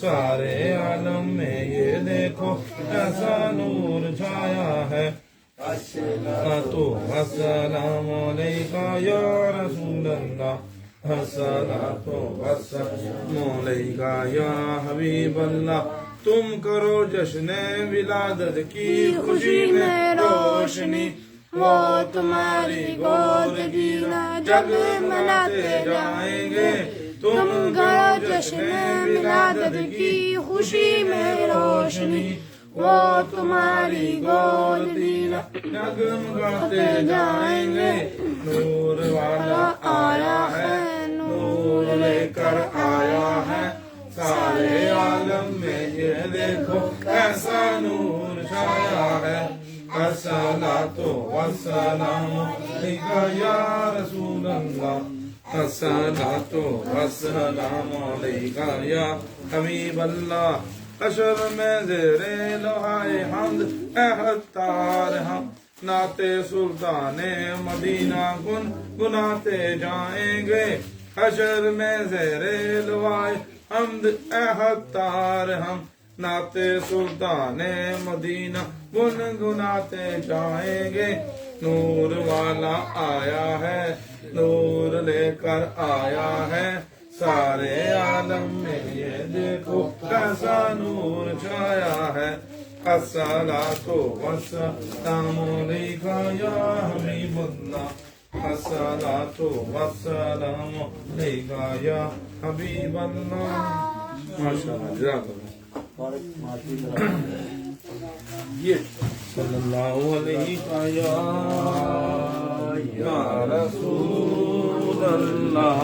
سارے عالم میں یہ دیکھو ایسا نور چھایا ہے تو السلام علیکہ یا رسول اللہ الصلاۃ والسلام علیکہ یا حبیب اللہ تم کرو جشن ولادت کی خوشی میں روشنی وہ تمہاری گود دینا جگ مناتے جائیں گے تم کرو جشن ولادت کی خوشی میں روشنی وہ تمہاری گود دینا جگمگاتے جائیں گے نور والا آیا ہے نور لے کر آیا ہے سارے عالم میں یہ دیکھو ایسا نور چھایا ہے الصلاۃ والسلام علیکہ یا رسول اللہ الصلاۃ والسلام علیکہ یا حبیب اللہ حشر میں زیر لوحۂ حمد اے حتار ہم نعت سلطان مدینہ گنگناتے جائیں گے حشر میں زیر لوحۂ حمد اے حتار ہم نعت سلطان مدینہ گنگناتے جائیں گے نور والا آیا ہے نور لے کر آیا ہے سارے عالم میں یہ دیکھو کیسا نور چھایا ہے الصلاۃ والسلام علیکہ یا حبیب اللہ الصلاۃ والسلام علیکہ یا حبیب اللہ ماشاء اللہ جزاک اللہ صلی اللہ علیہ یا رسول اللہ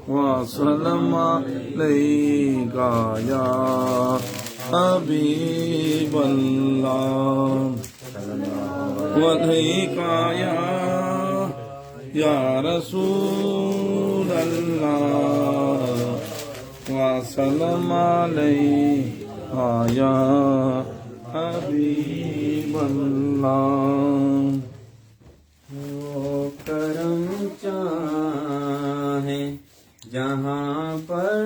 وسلم علیکہ یا حبیب اللہ وعلیکہ یا رسول اللہ وسلم علیکہ یا حبیب اللہ وہ کرم چاہے جہاں پر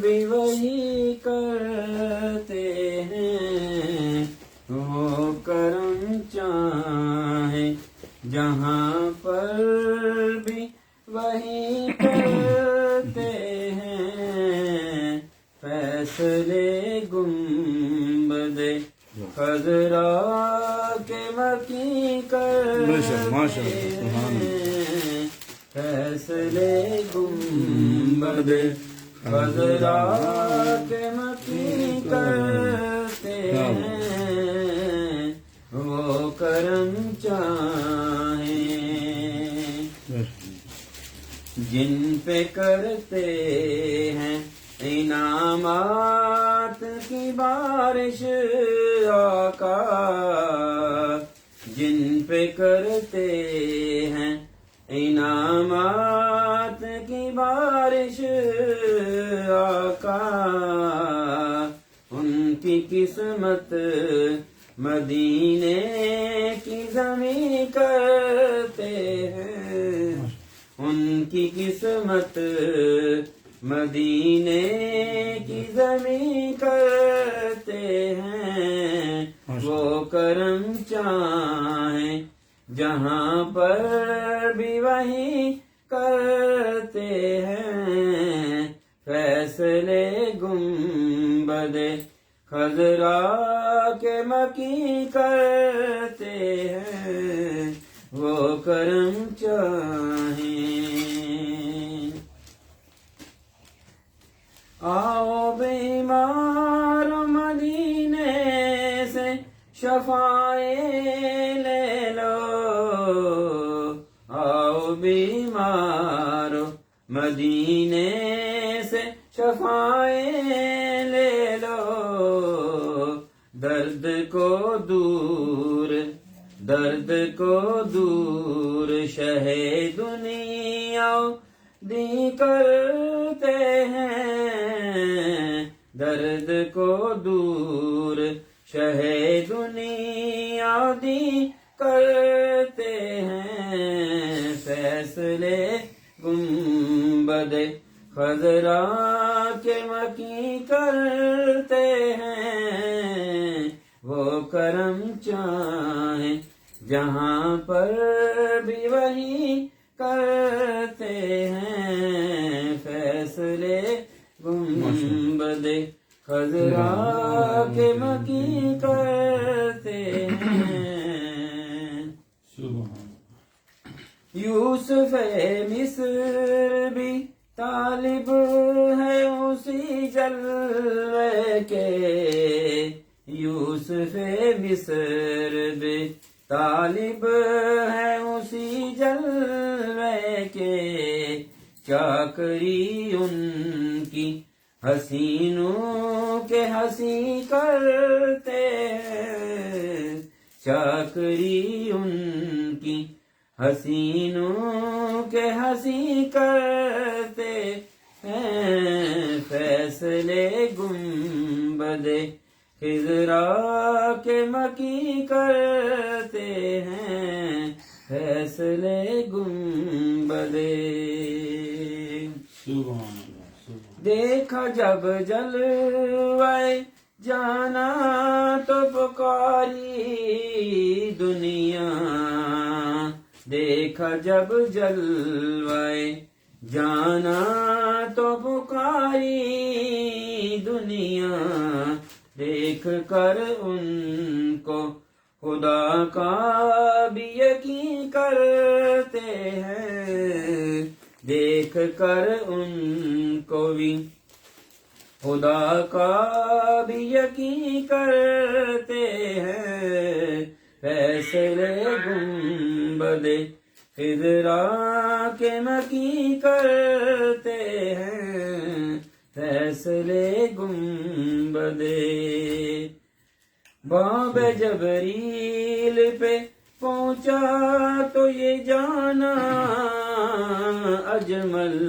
بھی وہی کرتے ہیں وہ کرم چاہے جہاں پر بھی وہی کرتے ہیں فیصلے گنبد خضرا کے مکی کرتے ہیں فیصلے گنبد خضرا کے مکی کرتے ہیں وہ کرم چاہیں جن پہ کرتے ہیں انعامات کی بارش آقا جن پہ کرتے ہیں انعامات کی بارش آقا ان کی قسمت مدینے کی زمیں کرتے ہیں ان کی قسمت مدینے کی زمیں کرتے ہیں وہ کرم چاہیں جہاں پر بھی وہی کرتے ہیں فیصلے گنبد خضرا کے مکی کرتے ہیں وہ کرم چاہیں آؤ بیمار مدینے سے شفائیں لے لو آؤ بیمار مدینے سے شفائیں لے لو درد کو دور شہ دنیا دی کرتے ہیں درد کو دور شہ دنیا دی کرتے ہیں فیصلے گنبد خضرا کے مکی کرتے ہیں وہ کرم چاہیں جہاں پر بھی وہی کرتے ہیں فیصلے گنبد خضرا کے مکی کرتے ہیں یوسف مصر بھی طالب ہے اسی جلوے کے یوسف مصر بھی طالب ہے اسی جلوے کے چاکری ان کی حسینوں کے ہنسی کرتے ہیں چاکری ان کی حسینوں کے ہنسی کرتے ہیں فیصلے گنبد خضرا کے مکی کرتے ہیں فیصلے گنبد دیکھا جب جلوے جانا تو پکاری دنیا دیکھا جب جلوے جانا تو پکاری دنیا دیکھ کر ان کو خدا کا بھی یقین کرتے ہیں دیکھ کر ان کو بھی خدا کا بھی یقین کرتے ہیں فیصلے گنبد خضرا کے مکی کرتے ہیں فیصلے گنبد باب جبریل پہ پہنچا تو یہ جانا اجمل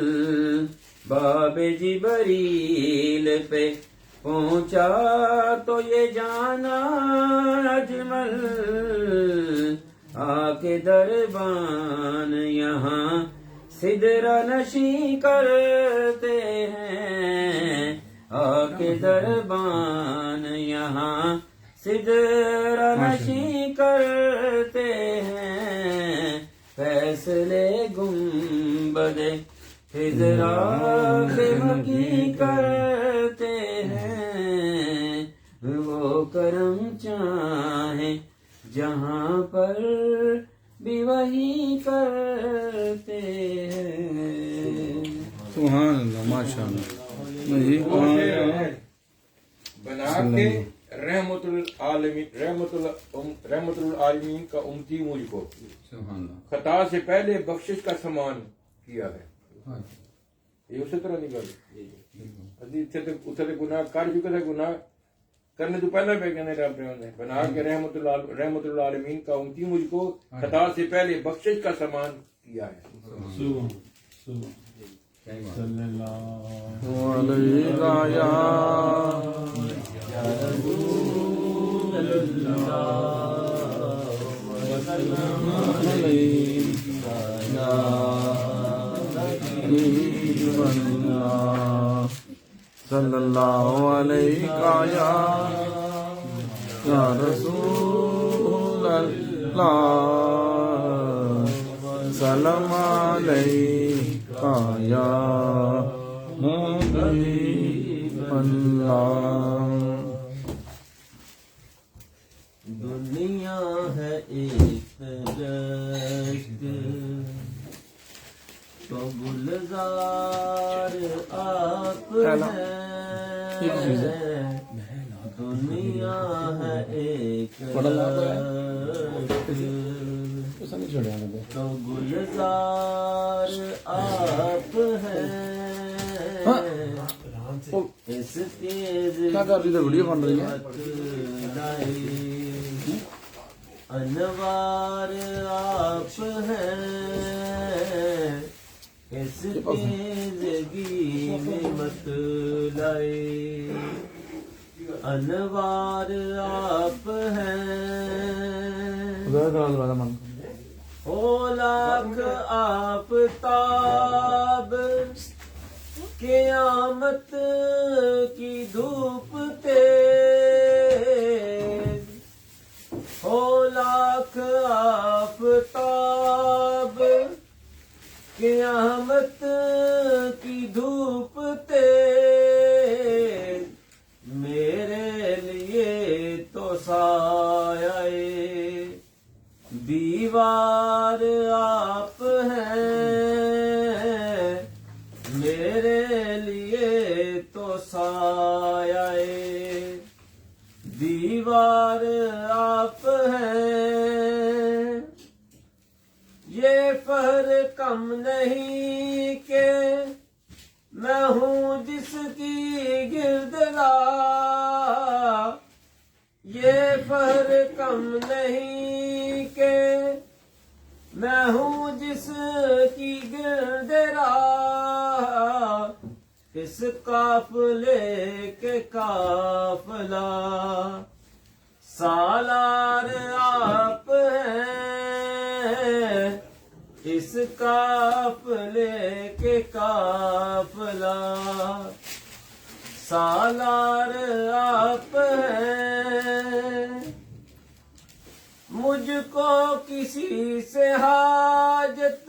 باب جبریل پہ پہنچا تو یہ جانا اجمل آ کے دربان یہاں سدرا نشی کرتے ہیں آ کے دربان یہاں سدرا نشی کرتے ہیں فیصلے گنبد خضرا کے مکی کرتے ہیں وہ کرم چاہیں جہاں پر بھی وہی کرتے ہیں سبحان اللہ ماشاء اللہ بنا کے رحمت العالمین کا امتی مجھ کو خطا سے پہلے بخشش کا سامان کیا ہے یہ اسی طرح نکل اتنے گناہ کر چکے تھے گناہ کرنے تو پہلے پہ کہنے رب نے بنا کے رحمت العالمین کا امتی مجھ کو خطا سے پہلے بخشش کا سامان کیا ہے صلی اللہ علیہ یا رسول اللہ صلی اللہ علیہ یا رسول اللہ سلام علیکہ یا حبیب اللہ دنیا ہے ایک دشت تو گلزار آپ ہے دنیا ہے ایک تو گلزار آپ ہے اس تیز انوار آپ ہیں اس تیزگی میں مت لائے انوار آپ ہیں او لاکھ آپ تاب قیامت کی دھوپ تیز ہو لاکھ آفتاب، قیامت کی دھوپ تیز میرے لیے تو سایہ دیوار آپ ہیں، میرے لیے تو سایہ دیوار آپ ہیں۔ یہ فخر کم نہیں کہ میں ہوں جس کی گرد راہ، یہ فخر کم نہیں کہ میں ہوں جس کی گرد راہ، اس قافلے کے قافلہ سالار آپ ہیں، اس قافلے کے قافلہ سالار آپ ہیں۔ مجھ کو کسی سے حاجت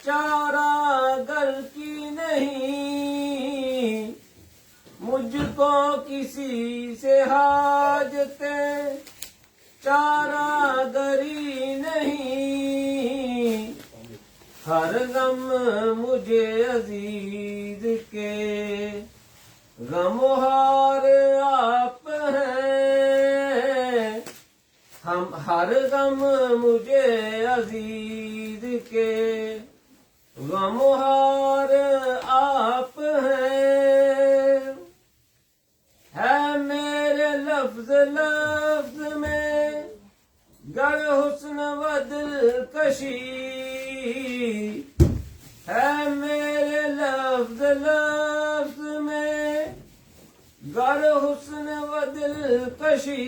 چارہ گر کی نہیں، مجھ کو کسی سے حاجت چارہ گری نہیں، ہر غم مجھے عزیز کے غمخوار آپ ہیں، ہم ہر غم مجھے عزیز کے غمخوار آپ ہیں۔ ہے میرے لفظ لفظ میں گر حسن و دلکشی، ہے میرے لفظ لفظ میں گر حسن و دلکشی،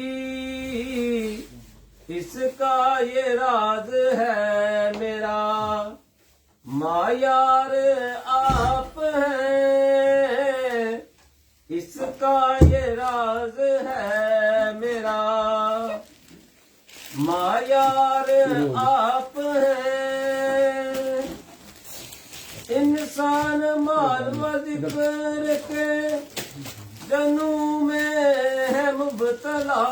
اس کا یہ راز ہے میرا معیار آپ ہیں، اس کا یہ راز ہے میرا معیار آپ ہیں۔ انسان مال و ذکر کے جنوں میں ہے مبتلا،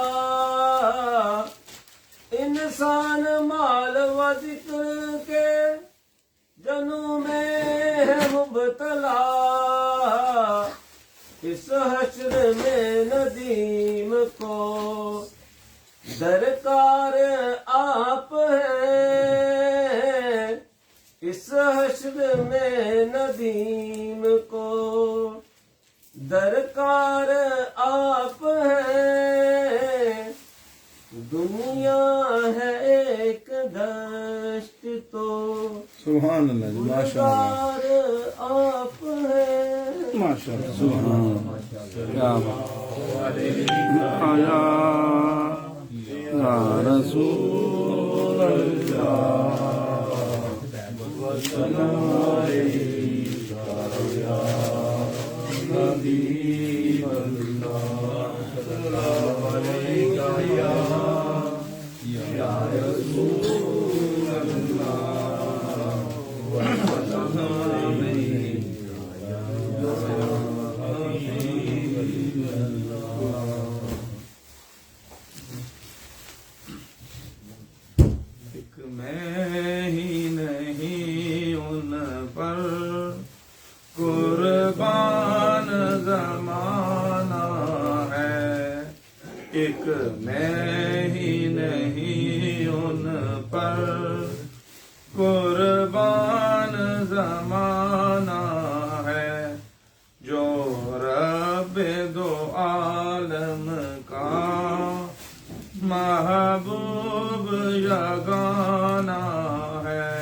انسان مال و ذکر کے جنوں میں ہے مبتلا، اس حشر میں ندیم کو درکار آپ ہیں، اس حشر میں ندیم کو درکار آپ ہیں۔ دنیا ہے ایک دشت تو سبحان اللہ جی، ماشاء اللہ گلزار آپ ہیں۔ ماشاء اللہ، سبحان اللہ، کیا بات آیا یا رسول اللہ وسلام علیک یا حبیب اللہ، سلام علیک یا رسول اللہ وسلام علیک یا حبیب اللہ۔ ایک میں ہی نہیں ان پر قربان زمانہ ہے، ایک میں ہی نہیں ان پر قربان زمانہ ہے، جو رب دو عالم کا محبوب یگانہ ہے۔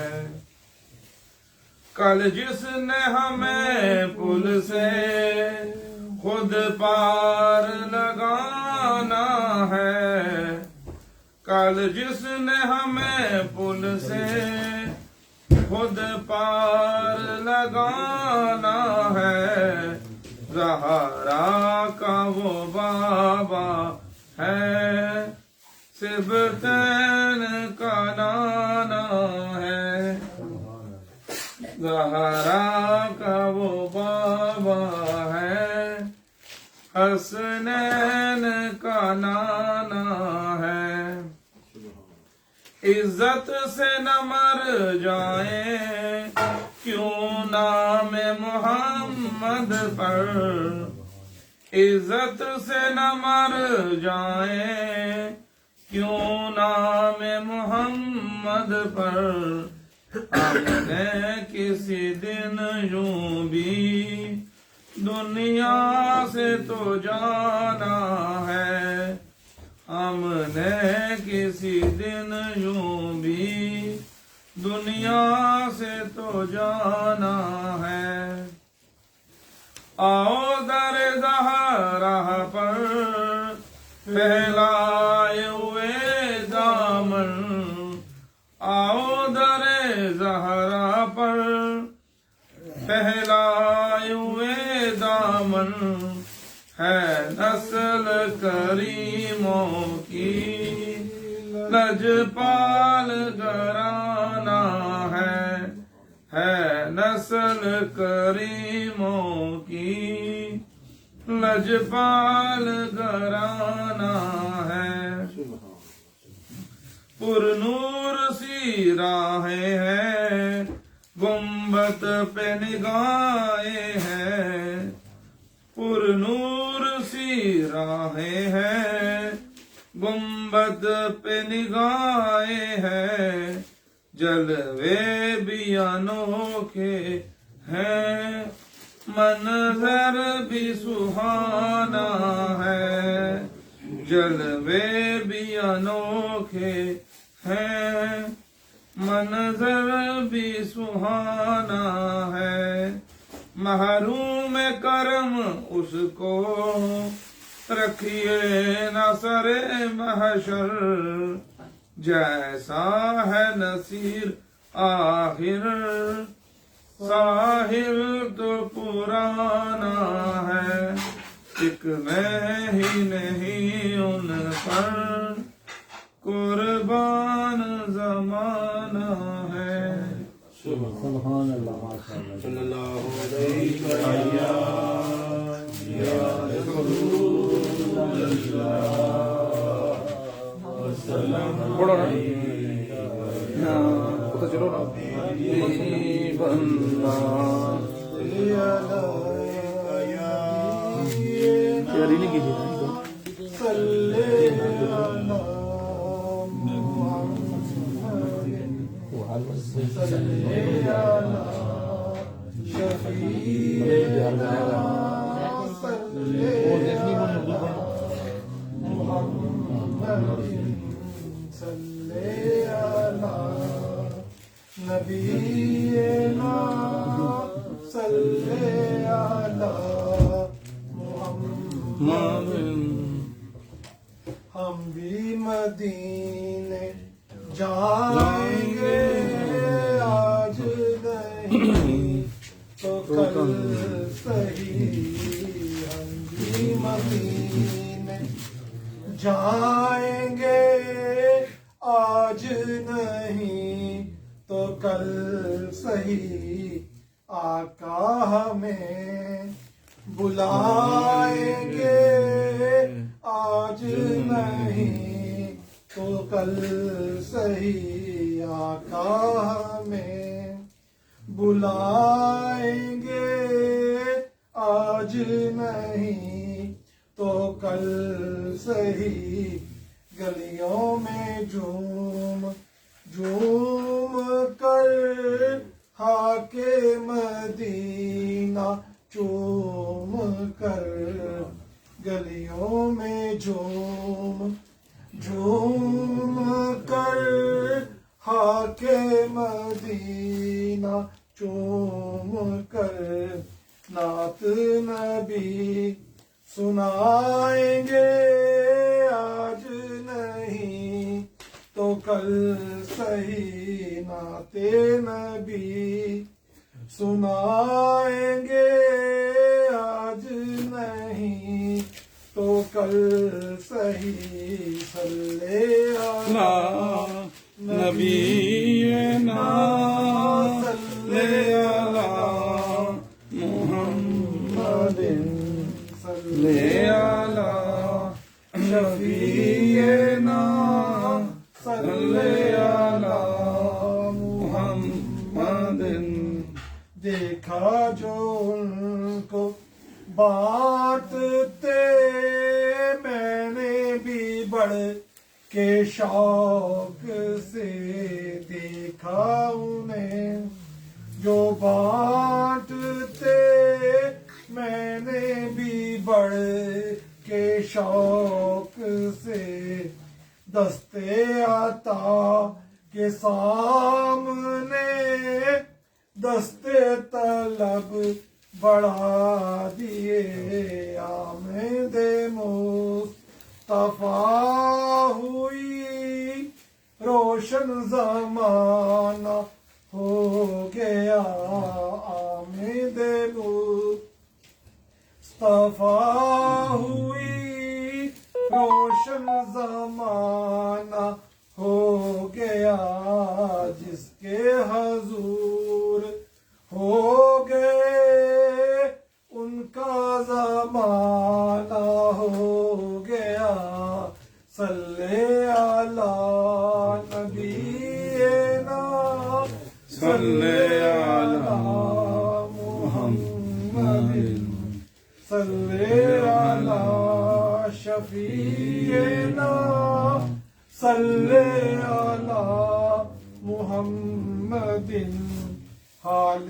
کل جس نے ہمیں پل سے خود پار لگانا ہے، کل جس نے ہمیں پل سے خود پار لگانا ہے، زہرا کا وہ بابا ہے، سبتین کا نانا ہے، زہرا کا وہ بابا ہے، حسنین کا نانا ہے۔ عزت سے نہ مر جائیں کیوں نام محمد پر، عزت سے نہ مر جائیں کیوں نام محمد پر، ہم نے کسی دن یوں بھی دنیا سے تو جانا ہے، ہم نے کسی دن یوں بھی دنیا سے تو جانا ہے۔ آؤ در زہرا پر پھیلائے ہوئے دامن، آؤ در زہرا پر پھیلائے ہوئے دامن، ہے نسل کریموں کی لجپال گھرانہ ہے نسل کریموں کی لجپال گھرانہ ہے۔ پر نور سی راہیں ہیں، گنبد پہ نگاہیں ہیں، پر نور سی راہیں ہیں، گنبد پہ نگاہیں ہیں، جلوے بھی انوکھے ہیں، منظر بھی سہانا ہے، جلوے بھی انوکھے ہیں، منظر بھی سہانا ہے۔ محروم کرم اس کو رکھیے نہ سر محشر، جیسا ہے نصیر آخر ساحل تو پرانا ہے، ایک میں ہی نہیں ان پر قربان زمانہ ہے۔ سبحان اللہ، ماشاء اللہ، صلی اللہ علیہ پڑھو نا، اتر چلو نا، تیاری نہیں کیجیے نبینا صلی علی محمد، ہم بھی مدینے جائیں گے آج نہیں تو کل صحیح، ہم بھی مدینے جائیں گے آج نہیں تو کل صحیح، آقا ہمیں بلائیں گے آج نہیں تو کل صحیح، آقا ہمیں بلائیں گے آج نہیں تو کل صحیح، گلیوں میں جھوم جھوم کر خاکے مدینہ چوم کر، گلیوں میں جھوم جھوم کر خاکے مدینہ چوم کر، نعت نبی سنائیں گے آج نہیں تو کل صحیح نعت نبی سنائیں گے آج نہیں تو کل صحیح صلی اللہ نبینا صلی اللہ محمد صلی اللہ شفیعنا صلی اللہ محمد دیکھا جو ان کو بانٹتے میں نے بھی بڑھ کے شوق سے دیکھا انہیں جو بانٹتے میں نے بھی بڑھ کے شوق سے دستے عطا کے سامنے دستے طلب بڑھا دیے آمد مصطفیٰ ہوئی روشن زمانہ ہو گیا آمد مصطفیٰ ہوئی روشن زمانہ ہو گیا جس کے حضور ہو گئے ان کا زمانہ ہو گیا صلی اللہ نبینا صلی اللہ محمد صلی اللہ شفیعنا صلی اللہ محمد حال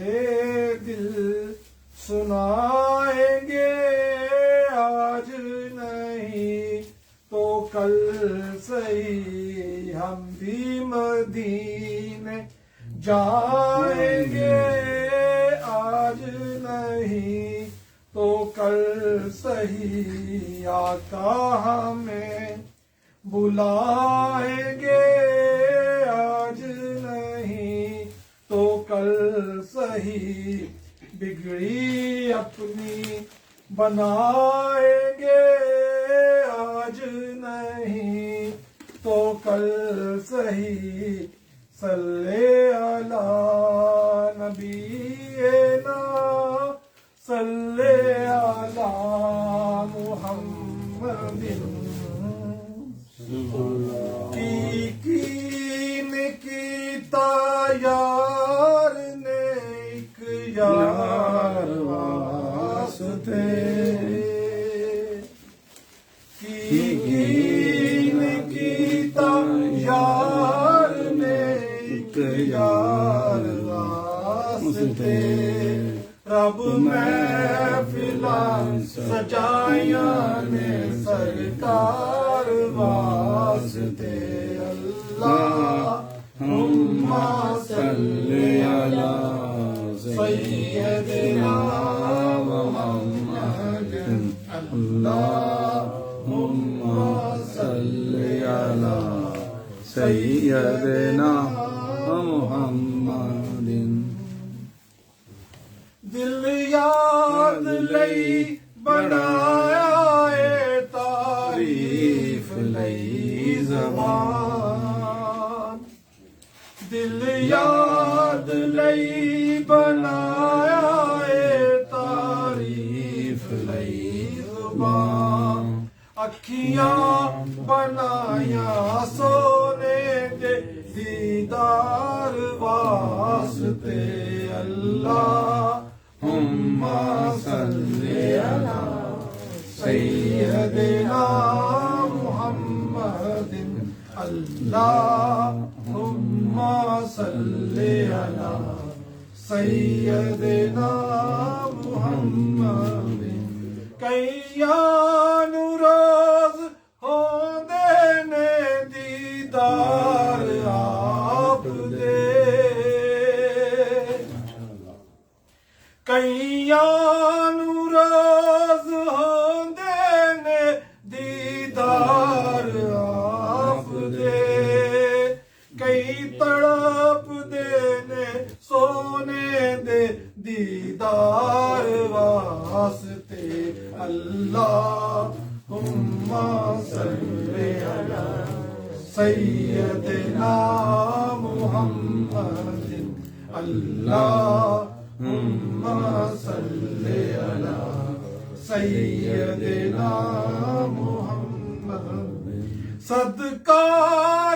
دل سنائیں گے آج نہیں تو کل صحیح ہم بھی مدینے جائیں گے آج نہیں تو کل صحیح آقا ہمیں بلائیں گے آج نہیں تو کل صحیح بگڑی اپنی بنائیں گے آج نہیں تو کل صحیح صلی اللہ نبینا صلی اللہ محمد کین کیتا یار نے ایک یار واسطے کین کیتا یار نے ایک یار واسطے رب محفلاں سجائیاں نے سرکار واسطے اللہم صلی علی سیدنا محمد اللہم صلی علی سیدنا محمد دل یاد لئی بنایا اے تعریف لئی زبان دل یاد لئی بنایا اے تعریف لئی زبان اکھیاں بنایا سونے دے دیدار واسطے اللہ صلی علی سیدنا محمد اللہم صلی علی سیدنا محمد کیان روز ہوندے نے دیدار آپ دے کیان روز ہوندے نے دیدار آپ دے اللہم صلی علی سیدنا محمد اللہم صلی علی سیدنا محمد صدقہ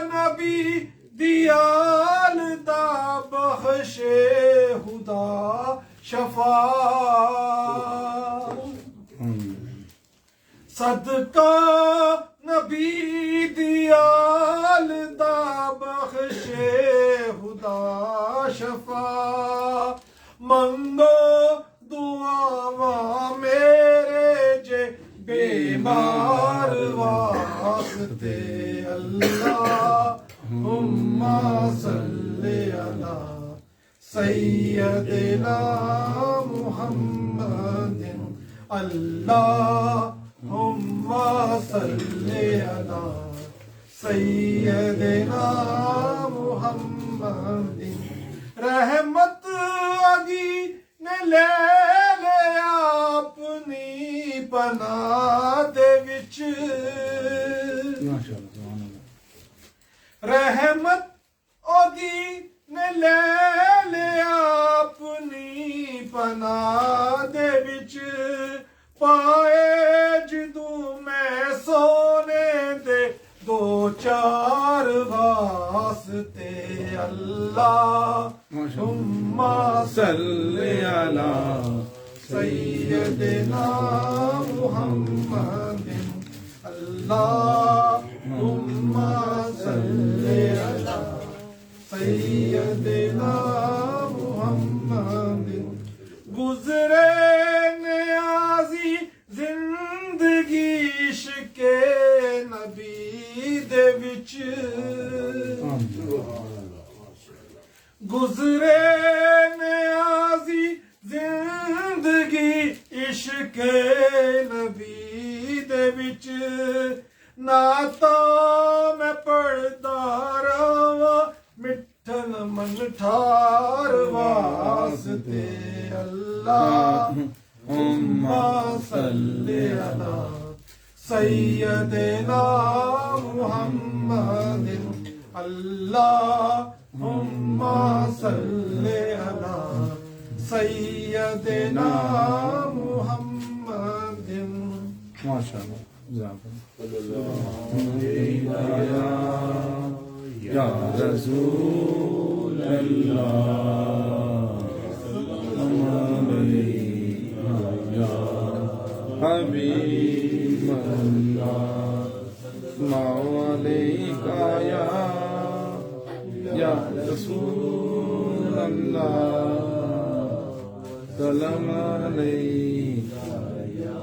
نبی دیال دا بخشے خدا شفا صدقہ نبی دیال دا بخشے خدا شفا منگو دعاواں میرے جے بیمار واسطے اللہم صلی علی سیدنا محمد اللہم صلی علی سیدنا محمد رحمت آگی نے لے لیا اپنی پناہ دے وچ رحمت آگی نے لے لیا اپنی پناہ دے وچ پائے جدوں میں سونے دے دو چار واسطے اللہم صلی علی سیدنا محمد اللہم صلی علی سیدنا محمد گزرے نیازی زندگی عشق نبی دے وچ گزرے نیازی زندگی عشق نبی دے وچ نعتاں میں پڑھدا رہواں مٹھن من ٹھار واسطے اللہم صلی علی سیدنا محمد اللہم صلی علی سیدنا محمد ماشاءاللہ یا رسول اللہ یا حبیب اللہ علیکہ یا رسول اللہ سلام علیکہ یا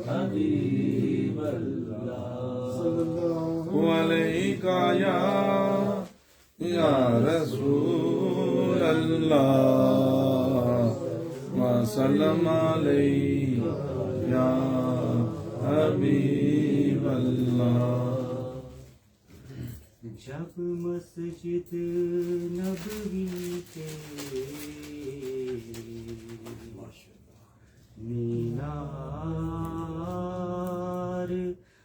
حبیب اللہ علیکہ یا رسول اللہ وسلم علیکہ یا حبیب اللہ جب مسجد نبوی کے مینار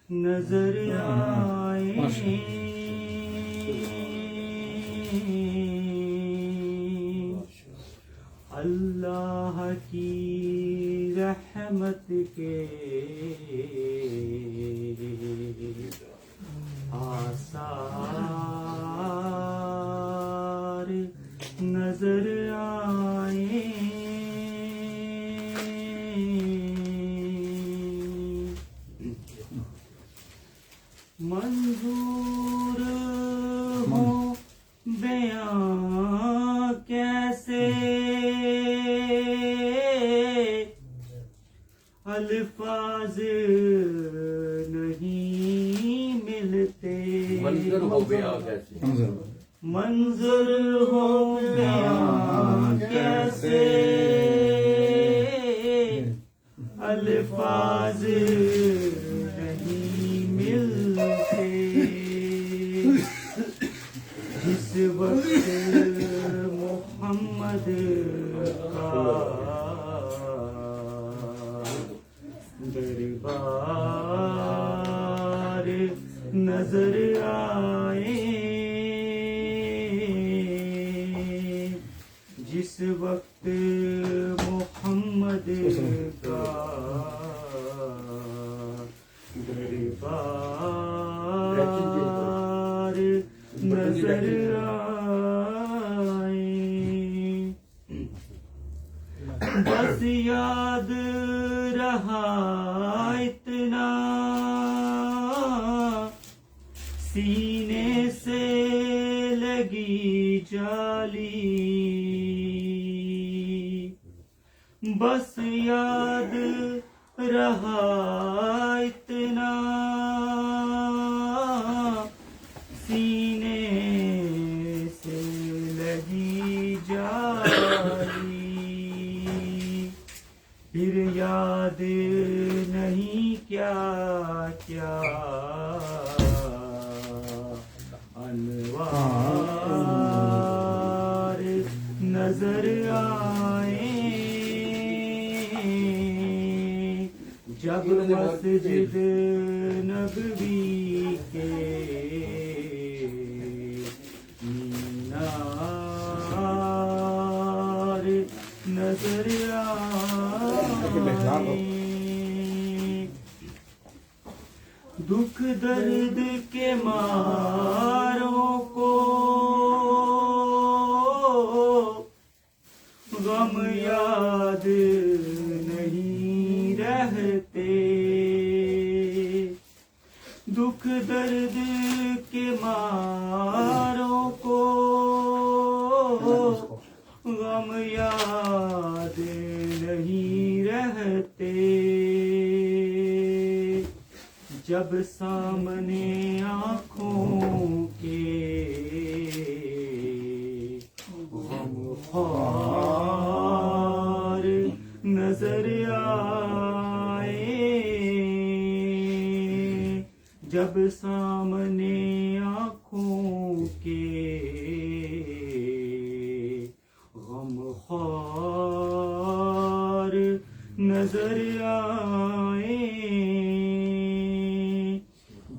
نظر آئے اللہ کی رحمت کے آثار نظر آئے منظور ہو بیان کیسے الفاظ نہیں ملتے منظر ہو بیان کیسے منظر ہو بیان کیسے الفاظ نہیں ملتے جس وقت محمد کا دربار بار نظر آئے جس وقت محمد کا دربار نظر آئے بس یاد رہا اتنا سینے سے لگی جالی بس یاد رہا اتنا سینے سے لگی جالی پھر یاد نہیں کیا کیا انوار نظر آئے جب مسجد نبوی کے مینار نظر آئے دکھ درد کے ماروں کو غم یاد نہیں رہتے دکھ درد کے ماروں کو غم یاد نہیں رہتے جب سامنے آنکھوں کے غمخوار نظر آئے جب سامنے آنکھوں کے غمخوار نظر آئے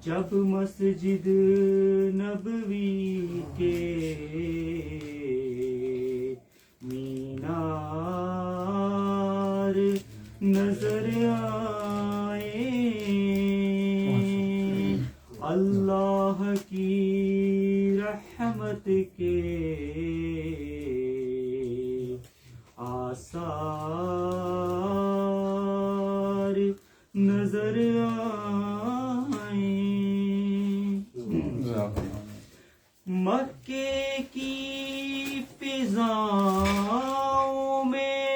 جب مسجد نبوی کے مینار نظر آئے اللہ کی رحمت کے آثار نظر آئے مکے کی فضاؤں میں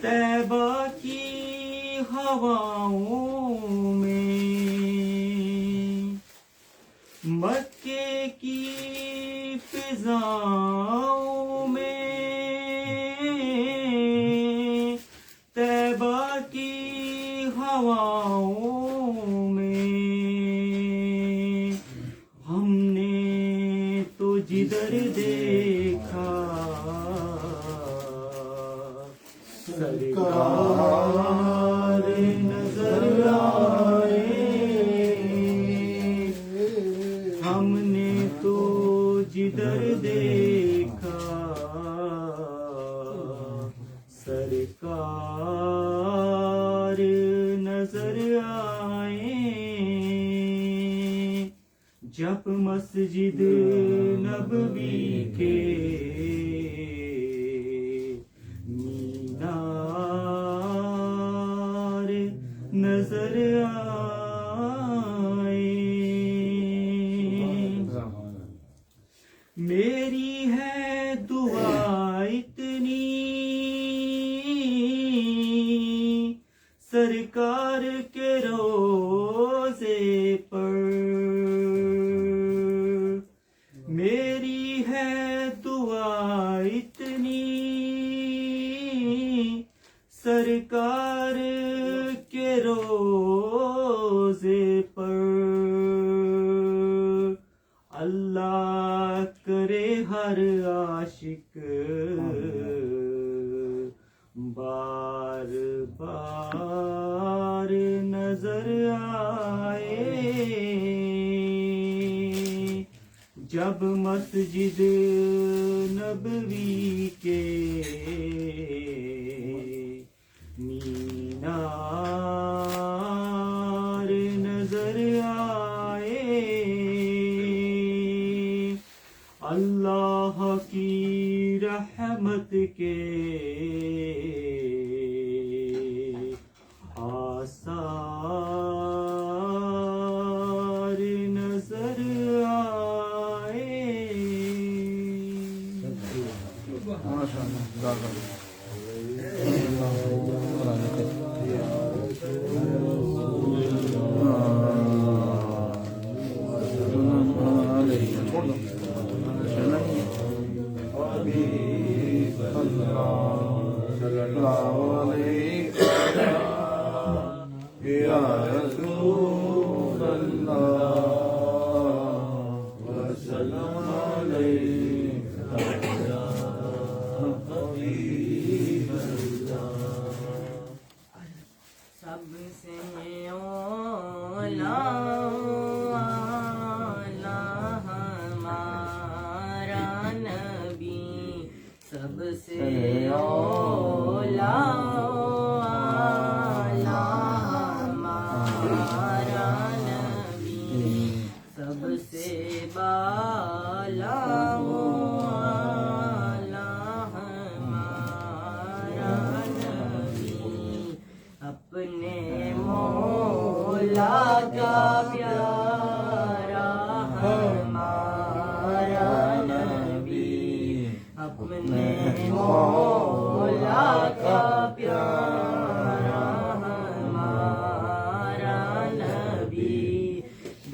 طیبہ کی ہواؤں میں مکے کی فضاؤں میں طیبہ کی ہواؤں میں ہم نے تو جدھر دیکھا سرکار نظر آئے ہم نے تو جدھر دیکھا سرکار نظر آئے جب مسجد نبوی کے مینار نظر آئے میری ہے دعا اتنی سرکار کے روزے پر میری ہے دعا اتنی سرکار کے روزے پر اللہ کرے ہر عاشق بار بار نظر آئے جب مسجد نبوی کے مینار نظر آئے اللہ کی رحمت کے آثار نظر آئے یا رسول اللہ وسلم علیک یا حبیب سب سے اولا ہمارا نبی سب سے اولا ہمارا نبی سب سے بالا ہمارا نبی اپنے مولا کا پیارا ہمارا نبی اپنے مولا کا پیارا ہمارا نبی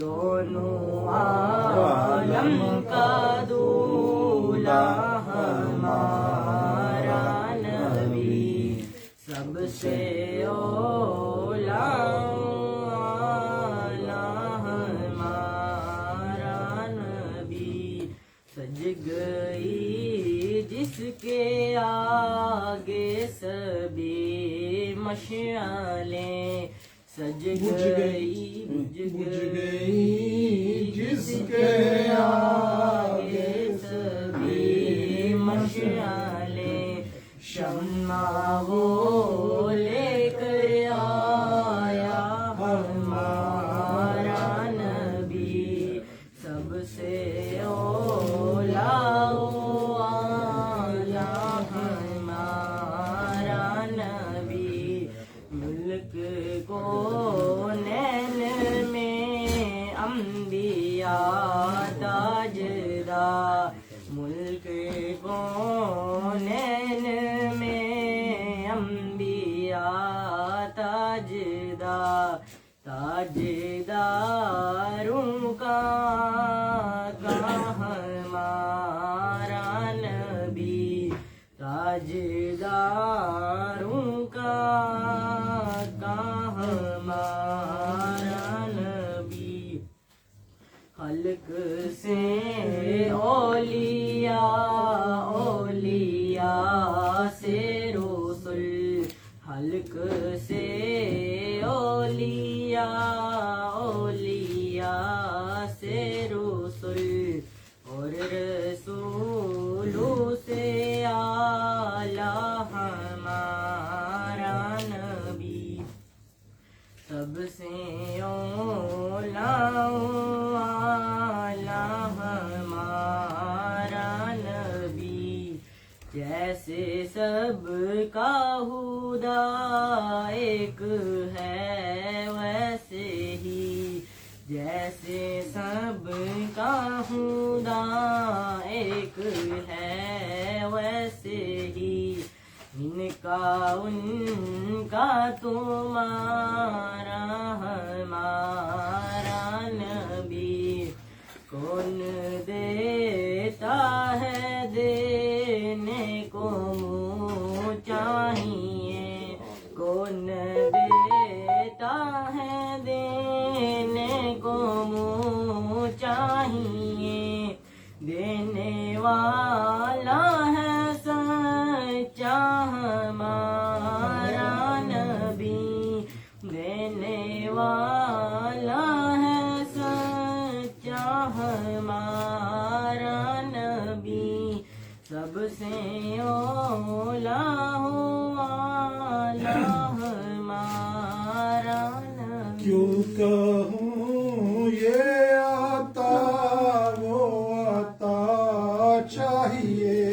دونوں عالم کا دولا ہمارا نبی سب سے اولا ہمارا نبی سج گئی جس کے آگے سبھی مشعلیں سج گئی بجھ گئی جس کے آگے سبھی مشعلیں شمع وہ لے کر آیا ہمارا نبی سب سے اولا ہمارا نبی ملک کو نین میں انبیاء تاجدار ملک کو نین میں انبیاء تاجداروں کا ہمارا نبی تاجداروں کا ہمارا نبی خلق سے اولیاء سے رسل خلق سے اولیاء سے رسل اور رسولوں سے اعلیٰ ہمارا نبی سب سے اولا ہمارا نبی جیسے سب کا خدا ایک ہے ویسے ہی جیسے سب کا خدا ایک ہے ویسے ہی ان کا تمہارا ہمارا نبی کون دیتا ہے دینے کو منہ چاہیے کون دیتا ہے دینے کو منہ چاہیے دینے والا ہے سچا ہمارا کہوں یہ آتا وہ آتا چاہیے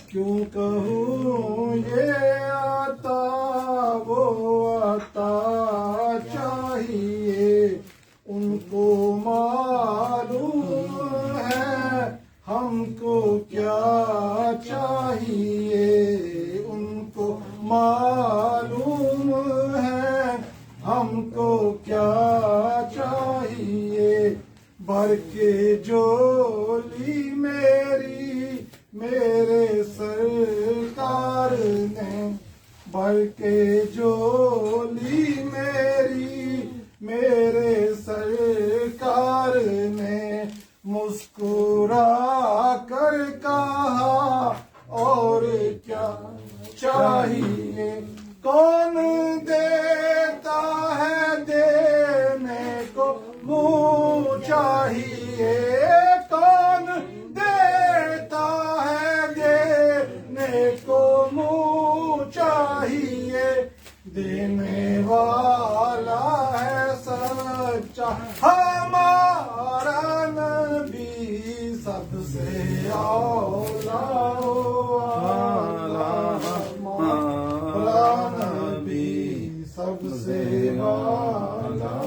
کیوں کہوں یہ آتا وہ آتا چاہیے ان کو معلوم ہے ہم کو کیا چاہیے ان کو معلوم ہے ہم کو کیا چاہیے بھر کے جولی میرے سرکار نے بھر کے جولی میرے سرکار نے مسکرا کر کہا اور کیا چاہیے کون دیتا ہے دینے کو منہ چاہیے کون دیتا ہے دینے کو منہ چاہیے دینے والا ہے سچا ہمارا نبی سب سے اولا ہمارا نبی سب سے اولا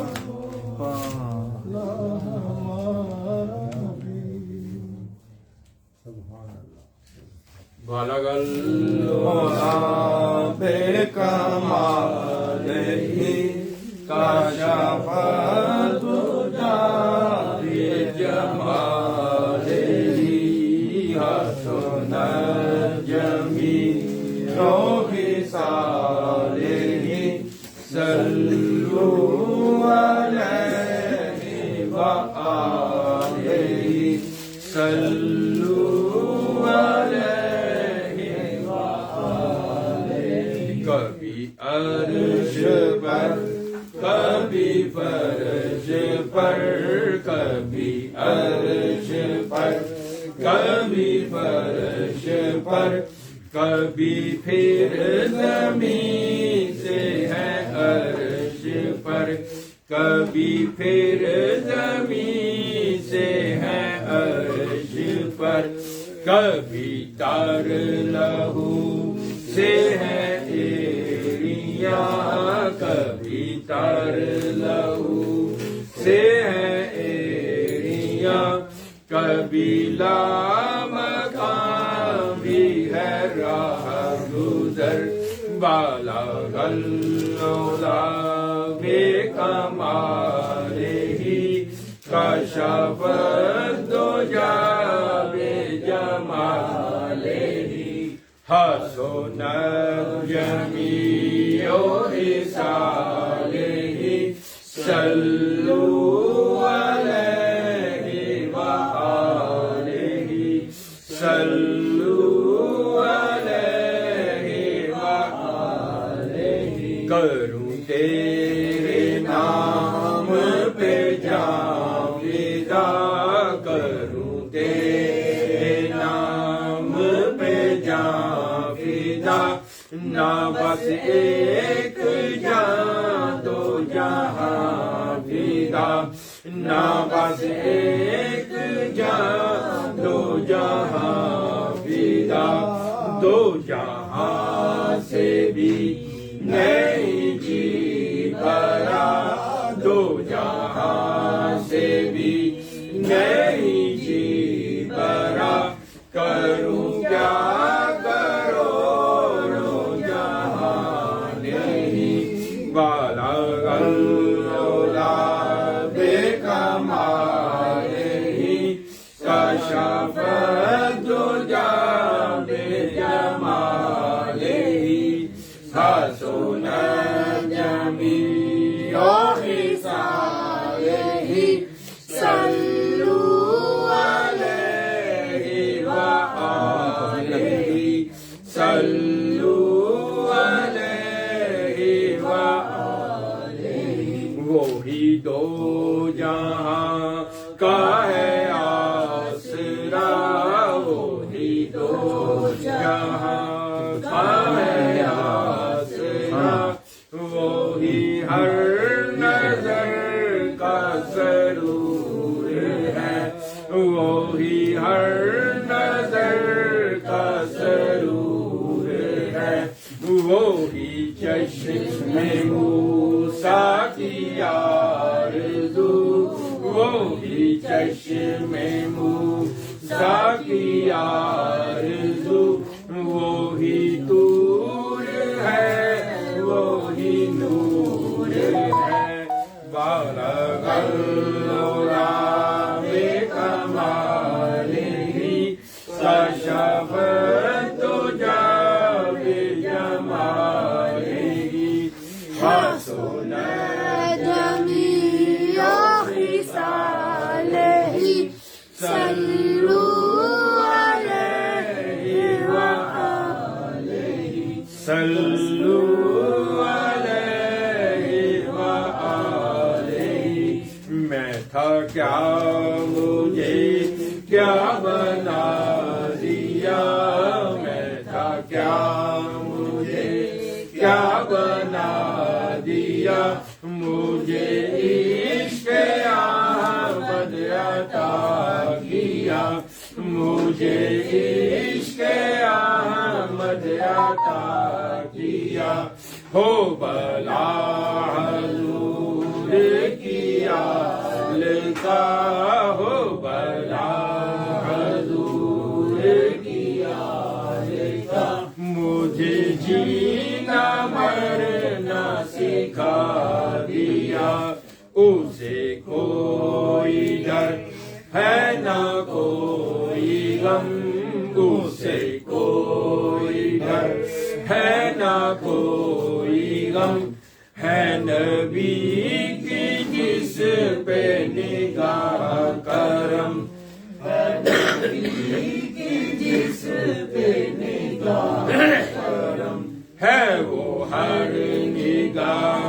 بالا گل بے کمال ہی کاشف تجھے جمال ہی حسن جمیل خصال ہی صلو علیہ وآلہ صلو کبھی عرش پر کبھی فرش پر کبھی عرش پر کبھی فرش پر کبھی پھر زمین سے ہے عرش پر کبھی پھر زمین سے ہے عرش پر کبھی تار لہو سے ہے ایریاں کبھی تار لہو سے ہے ایریاں کبھی لامکان بھی ہے راہ گزر بالا غلولا بے کمال ہی کشف الدجا بے جمال ہی حسن جمیع خصالہ صلو علیہ وآلہ صلو علیہ وآلہ کروں تیرے نام پہ جاں فدا کروں تیرے نام پہ جاں فدا نہ بس ایک جان دو جہاں فدا نہ بس ایک جان دو جہاں فدا دو جہاں سے بھی نہیں جی بھرا دو جہاں سے بھی نہیں جی بھرا کروں کیا بالا غلولا بے کمال ہی کشف الدجا بے جمال ہی حسن جمیع خصالہ صلو علیہ وآلہ صلو وہی دو جہاں کا ہے آسرا وہی دو جہاں کا ہے آسرا وہی چشم موسیٰ کی آرزو وہی چشم موسیٰ کی آرزو وہی طور ہے وہی نور ہے بالغ العلا بکمالہ کشف الدجیٰ بجمالہ حسن جميع خصاله صلوا عليه وآله صلوا علیہ وآلہ میں تھا کیا مجھے کیا بنا دیا میں تھا کیا مجھے کیا بنا دیا مجھے عشق احمد عطا کیا مجھے عشق احمد عطا کیا ہو بلا حضور کیا لکھا ہو بلا حضور کیا لکھا مجھے جینا مرنا سکھا دیا اسے کوئی ڈر ہے نہ کوئی غم اسے کوئی ڈر ہے نہ کوئی غم ہے نبی کی جس پہ نگاہ کرم ہے نبی کی جس پہ نگاہ کرم ہے وہ ہر نگاہ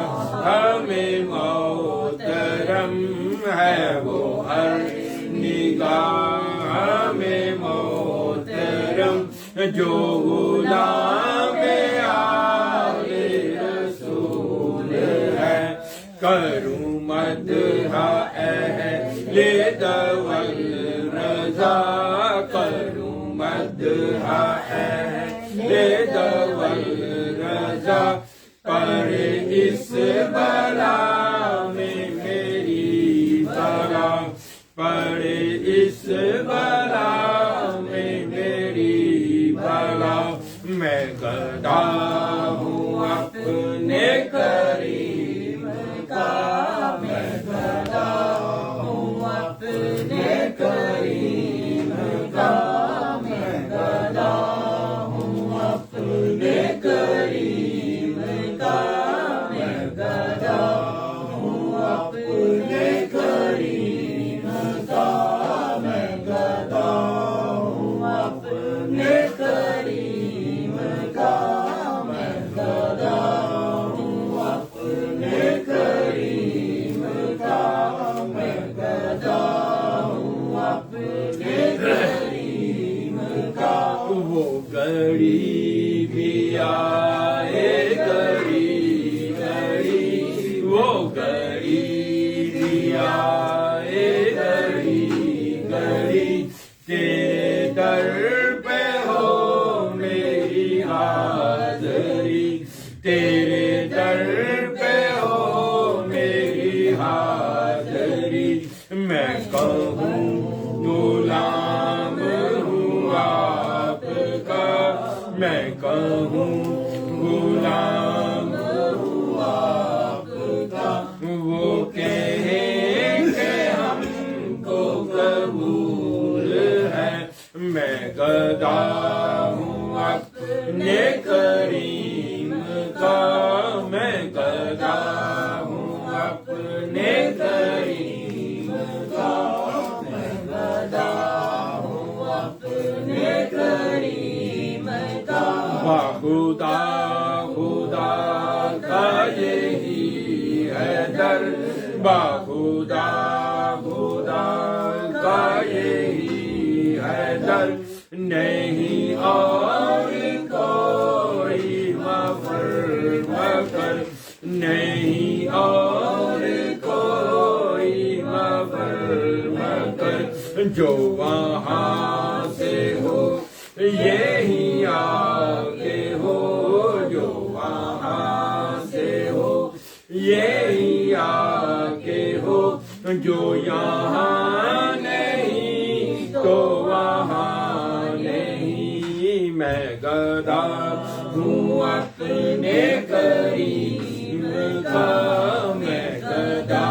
ہمیں محترم ہے وہ ہر نگاہ ہمیں محترم جو غلام آل رسول ہے کروں مدح اہل دول رضا کروں مدح اہل دول رضا پر اس بلا میں میری بلا پر اس بلا میں میری بلا میں گدا ہوں اپنے کریم کا میں گدا ہوں اپنے کریم کا میں گدا ہوں اپنے کریم کا میں گدا ہوں اپنے کریم کا میں گدا ہوں اپنے کریم کا میں گدا ہوں اپنے کریم کا میں گدا ہوں اپنے کریم کا وہ گھڑی بھی آئے گھڑی گھڑی وہ گھڑی بھی آئے گھڑی گھڑی تیرے در پہ ہو میری حاضری تیرے در پہ ہو میری حاضری میں کہوں غلام ہوں آپ کا میں کہوں غلام ہوں آپ کا وہ کہیں کہ ہم کو قبول ہے میں گدا ہوں اپنے کریم کا میں گدا ہوں اپنے کریم کا میں گدا ہوں اپنے کریم کا خدا خدا کا یہی ہے در خدا خدا کا یہی ہے در نہیں اور کوئی مفر مکر نہیں اور کوئی مفر مکر جو وہاں سے ہو یہی آگے ہو جو وہاں سے ہو یہی آگے ہو جو یہاں نہیں تو وہاں نہیں میں گدا ہوں اپنے کریم کا میں گدا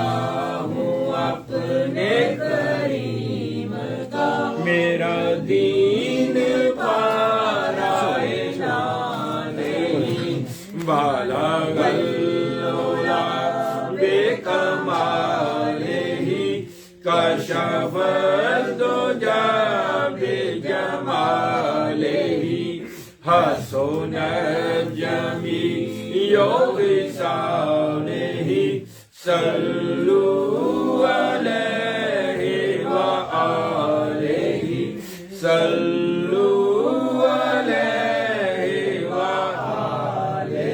ہوں اپنے کریم کا میرا دین پارا نہیں بالا گلولا بے کمال ہی کشف الدجا بے جمال ہی حسن جمی یوغسان ہی صلو علیہ وآلہ صلو علیہ وآلہ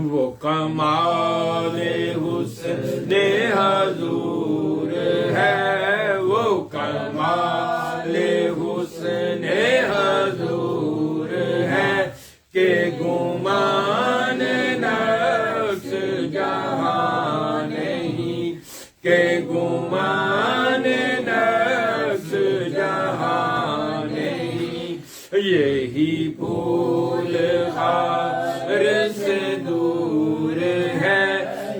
وہ کمال حسن حضور ہے وہ کمال حسن حضور ہے کہ گمان نفس جہاں نہیں کہ گمان نفس جہاں نہیں یہی پھول خار سے دور ہے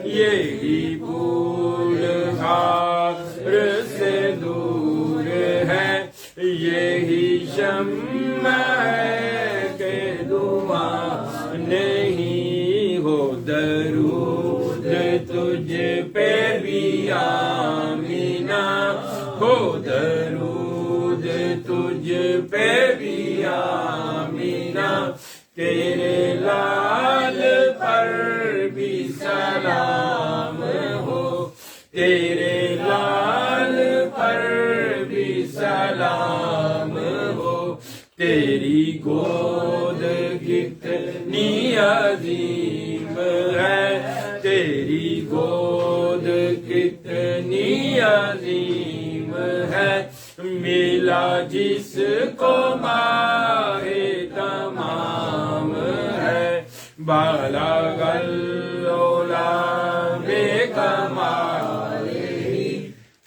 یہی پھول خار سے دور ہے یہی شمع ہے کہ دھواں نہیں ہو درود تجھ پہ بھی آمینہ ہو درود تجھ پہ بھی آمینہ تیرے لال پر بھی سلام ہو تیرے لال پر بھی سلام ہو تیری گود کتنی عظیم ہے تیری گود کتنی عظیم ہے ملا جس کو ماہ تمام ہے بالا گلولا بے کمال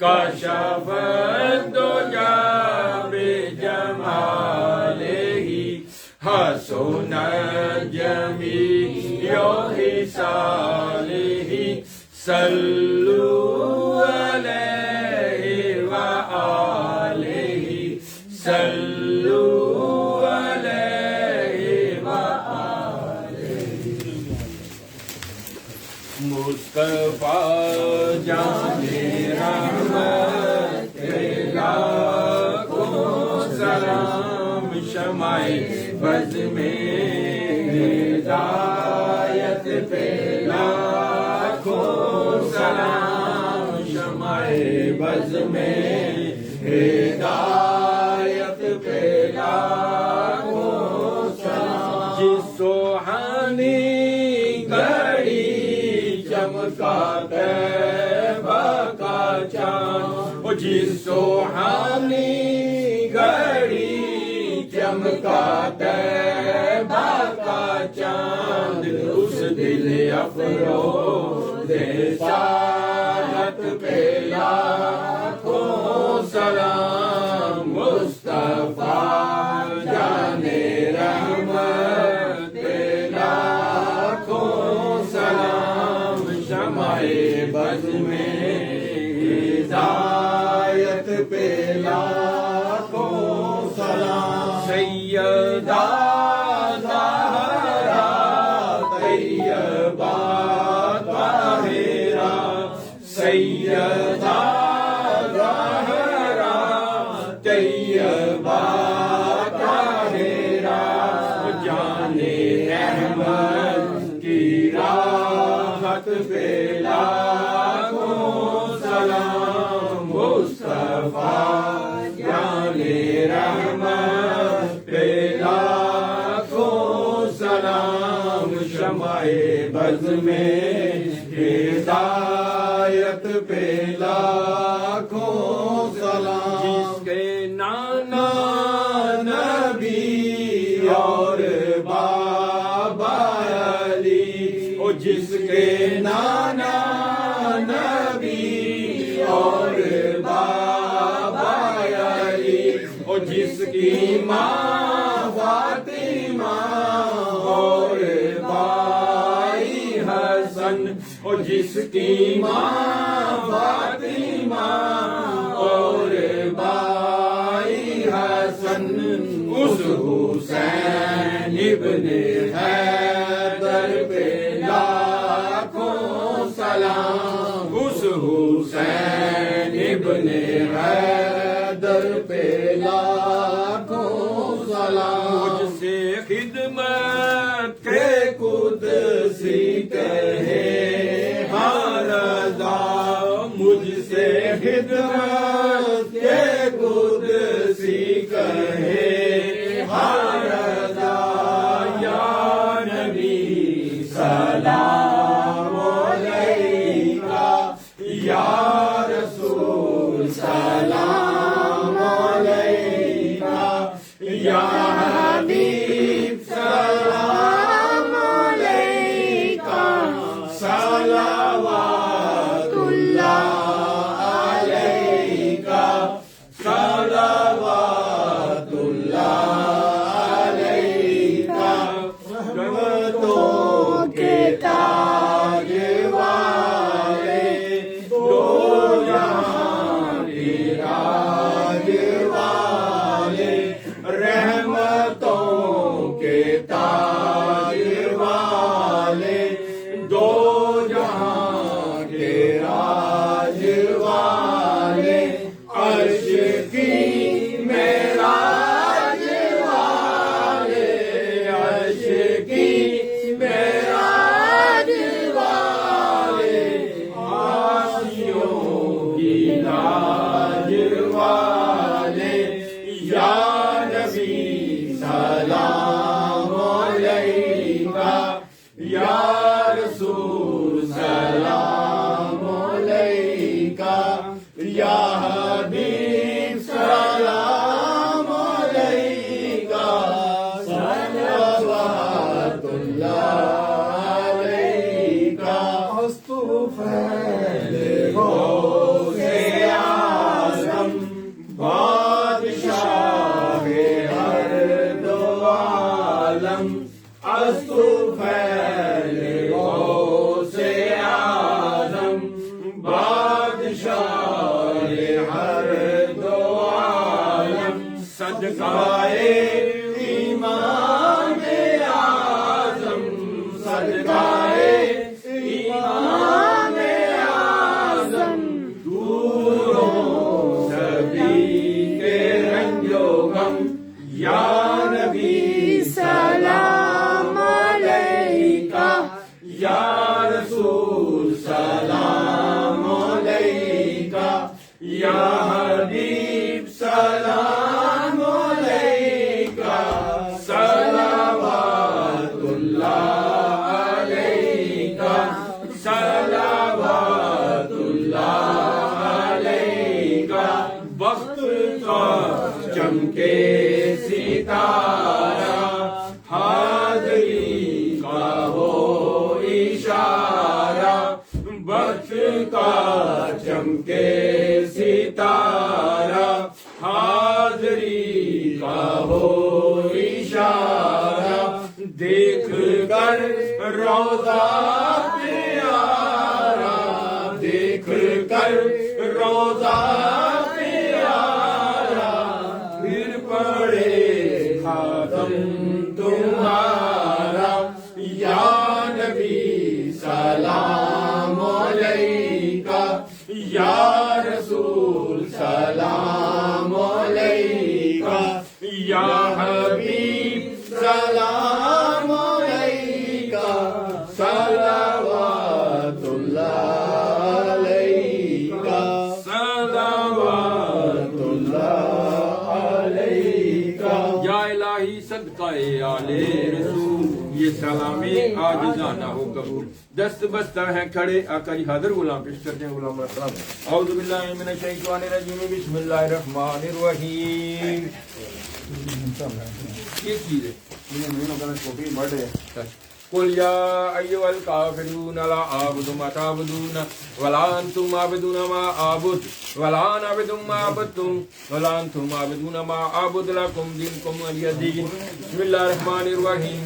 کشف الدجا بے جمال ہی حسن جمیع حسان ہی صلو علیہ وآلہ صلو علیہ وآلہ مصطفیٰ جان رحمت لاکھوں سلام شمع بز میں ہدایت پہ لاکھوں سلام شمع بز میں ہدایت پہ لاکھوں سلام جس سوہانی گھڑی چمکا طیبہ کا چاند وہ جس سوہانی گھڑی چمکا طیبہ کا چاند اس دل افروز سعادت پہ لاکھوں سلام مصطفیٰ جان رحمت پہ لاکھوں سلام شمع بز میں ہدایت پہ لاکھوں سلام سیدہ زہرا طیبہ طاہرہ سیدہ زہرا طیبہ طاہرہ جان احمد کی راحت پہ لاکھوں سلام مصطفیٰ جان رحمت پہ لاکھوں سلام شمع بز میں ہدایت پہ لاکھوں سلام جس کے نانا نبی اور بابا علی او جس کے نانا نبی اور بابا علی، او جس کی ماں فاطمہ اور بھائی حسن، او جس کی ماں فاطمہ اور بھائی حسن، اس حسین ابن حیدر پہ لاکھوں سلام، اس حسین ابن حیدر پہ لاکھوں سلام، مجھ سے خدمت کے قدسی کہے ہاں رضا، مجھ سے خدمت کے قدسی کہے ہاں رضا، یا نبی سلام علیکہ، یا رسول سلام علیکہ، یا حبیب سلام علیکہ، صلوات اللہ علیکہ، صلوات اللہ علیکہ، رحمتوں کے تاج والے، دو جہاں کے راج والے، رحمتوں کے تاج والے، دو جہاں کے راج والے، عرش کی معراج والے، عرش کی معراج والے، عاشقوں کی لاج والے، یا نبی سلام علیکہ، یا رسول سلام علیکہ، یا حبیب سلام علیکہ، صلوات اللہ علیکہ، استغفر غوث اعظم بادشاہ ہر دو عالم، استغفر غوث اعظم بادشاہ ہر دو عالم، صدقائے امام اعظم، صدقائے امام اعظم، دوروں سبھی کے رنج و غم، یا نبی سلام علیکہ، یا رسول سلام علیکہ، یا حبیب سلام علیکہ، صلوات اللہ علیکہ، صلوات اللہ علیکہ، وقت کا چمکے ستارہ، حاضری کا ہو اشارہ، وقت کا چمکے ستارہ، حاضری کا ہو اشارہ، دیکھ کر روضہ پیارا، دیکھ کر روضہ پیارا، پھر پڑے خاتم تمہارا، یا نبی سلام علیکہ، یا رسول سلام علیکہ، یا حبیب سلام علیکہ، صلوات اللہ علیکہ، صلوات اللہ علیکہ، یا الہی صدقہ آل رسول، یہ سلامی عاجزانہ ہو قبول، دست بستہ ہے کھڑے، آقا جی حاضر غلام پیش کرتے ہیں، غلام السلام۔ اعوذ باللہ من الشیطان الرجیم، بسم اللہ الرحمن الرحیم۔ یہ چیز ہے چھوٹی بڑھ ہے قل يا أيها الكافرون لا أعبد ما تعبدون ولا أنتم عابدون ما أعبد ولا أنا عابد ما عبدتم ولا أنتم عابدون ما أعبد لكم دينكم ولي دين. بسم الله الرحمن الرحيم.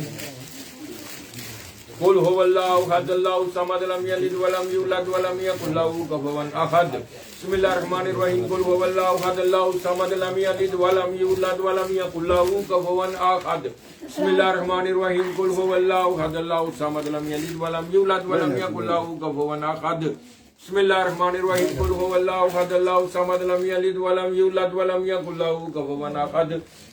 قل هو الله أحد الله الصمد لم يلد ولم يولد ولم يكن له كفوا أحد. بسم الله الرحمن الرحيم. قل هو الله أحد الله الصمد لم يلد ولم يولد ولم يكن له كفوا أحد. بسم الله الرحمن الرحيم. قل هو الله أحد الله الصمد لم يلد ولم يولد ولم يكن له كفوا أحد. بسم الله الرحمن الرحيم. قل هو الله أحد الله الصمد لم يلد ولم يولد ولم يكن له كفوا أحد.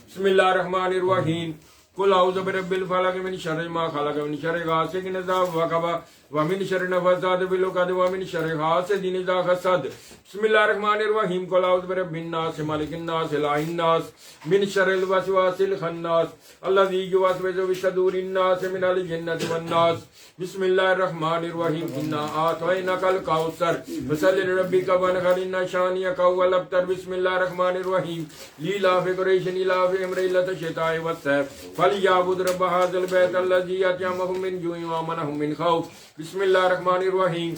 بسم الله الرحمن الرحيم. قل أعوذ برب الفلق من شر ما خلق من شر غاسق إذا وقب ومن شر النفاثات في العقد ومن شر حاسد إذا حسد. بسم الله الرحمن الرحيم. قل أعوذ برب الناس مالك الناس إله الناس من شر الوسواس الخناس الذي يوسوس في صدور الناس من الجنة والناس. بسم الله الرحمن الرحيم. إنا أعطيناك الكوثر فصل لربك وانحر إن شانئك هو الأبتر. بسم الله الرحمن الرحيم. لإلاف قريش إلافهم رحلة الشتاء والصيف فليعبد رب هذا البيت الذي أطعمهم من جوع وآمنهم من خوف. بسم الله الرحمن الرحيم.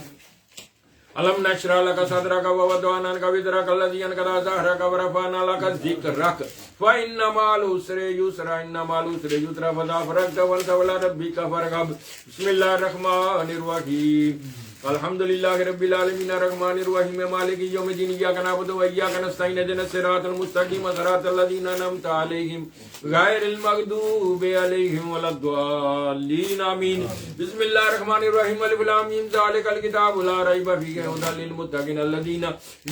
ألم نشرح لك صدرك ووضعنا عنك وزرك الذي أنقض ظهرك ورفعنا لك ذكرك فإن مع العسر يسرا إن مع العسر يسرا فإذا فرغت فانصب إلى ربك فارغب. بسم الله الرحمن الرحيم. الحمد لله رب العالمين الرحمن الرحيم مالك يوم الدين إياك نعبد وإياك نستعين اهدنا الصراط المستقيم صراط الذين أنعمت عليهم غير المغضوب عليهم ولا الضالين آمين. بسم الله الرحمن الرحيم. ألف لام ميم ذلك الكتاب لا ريب فيه هدى للمتقين الذين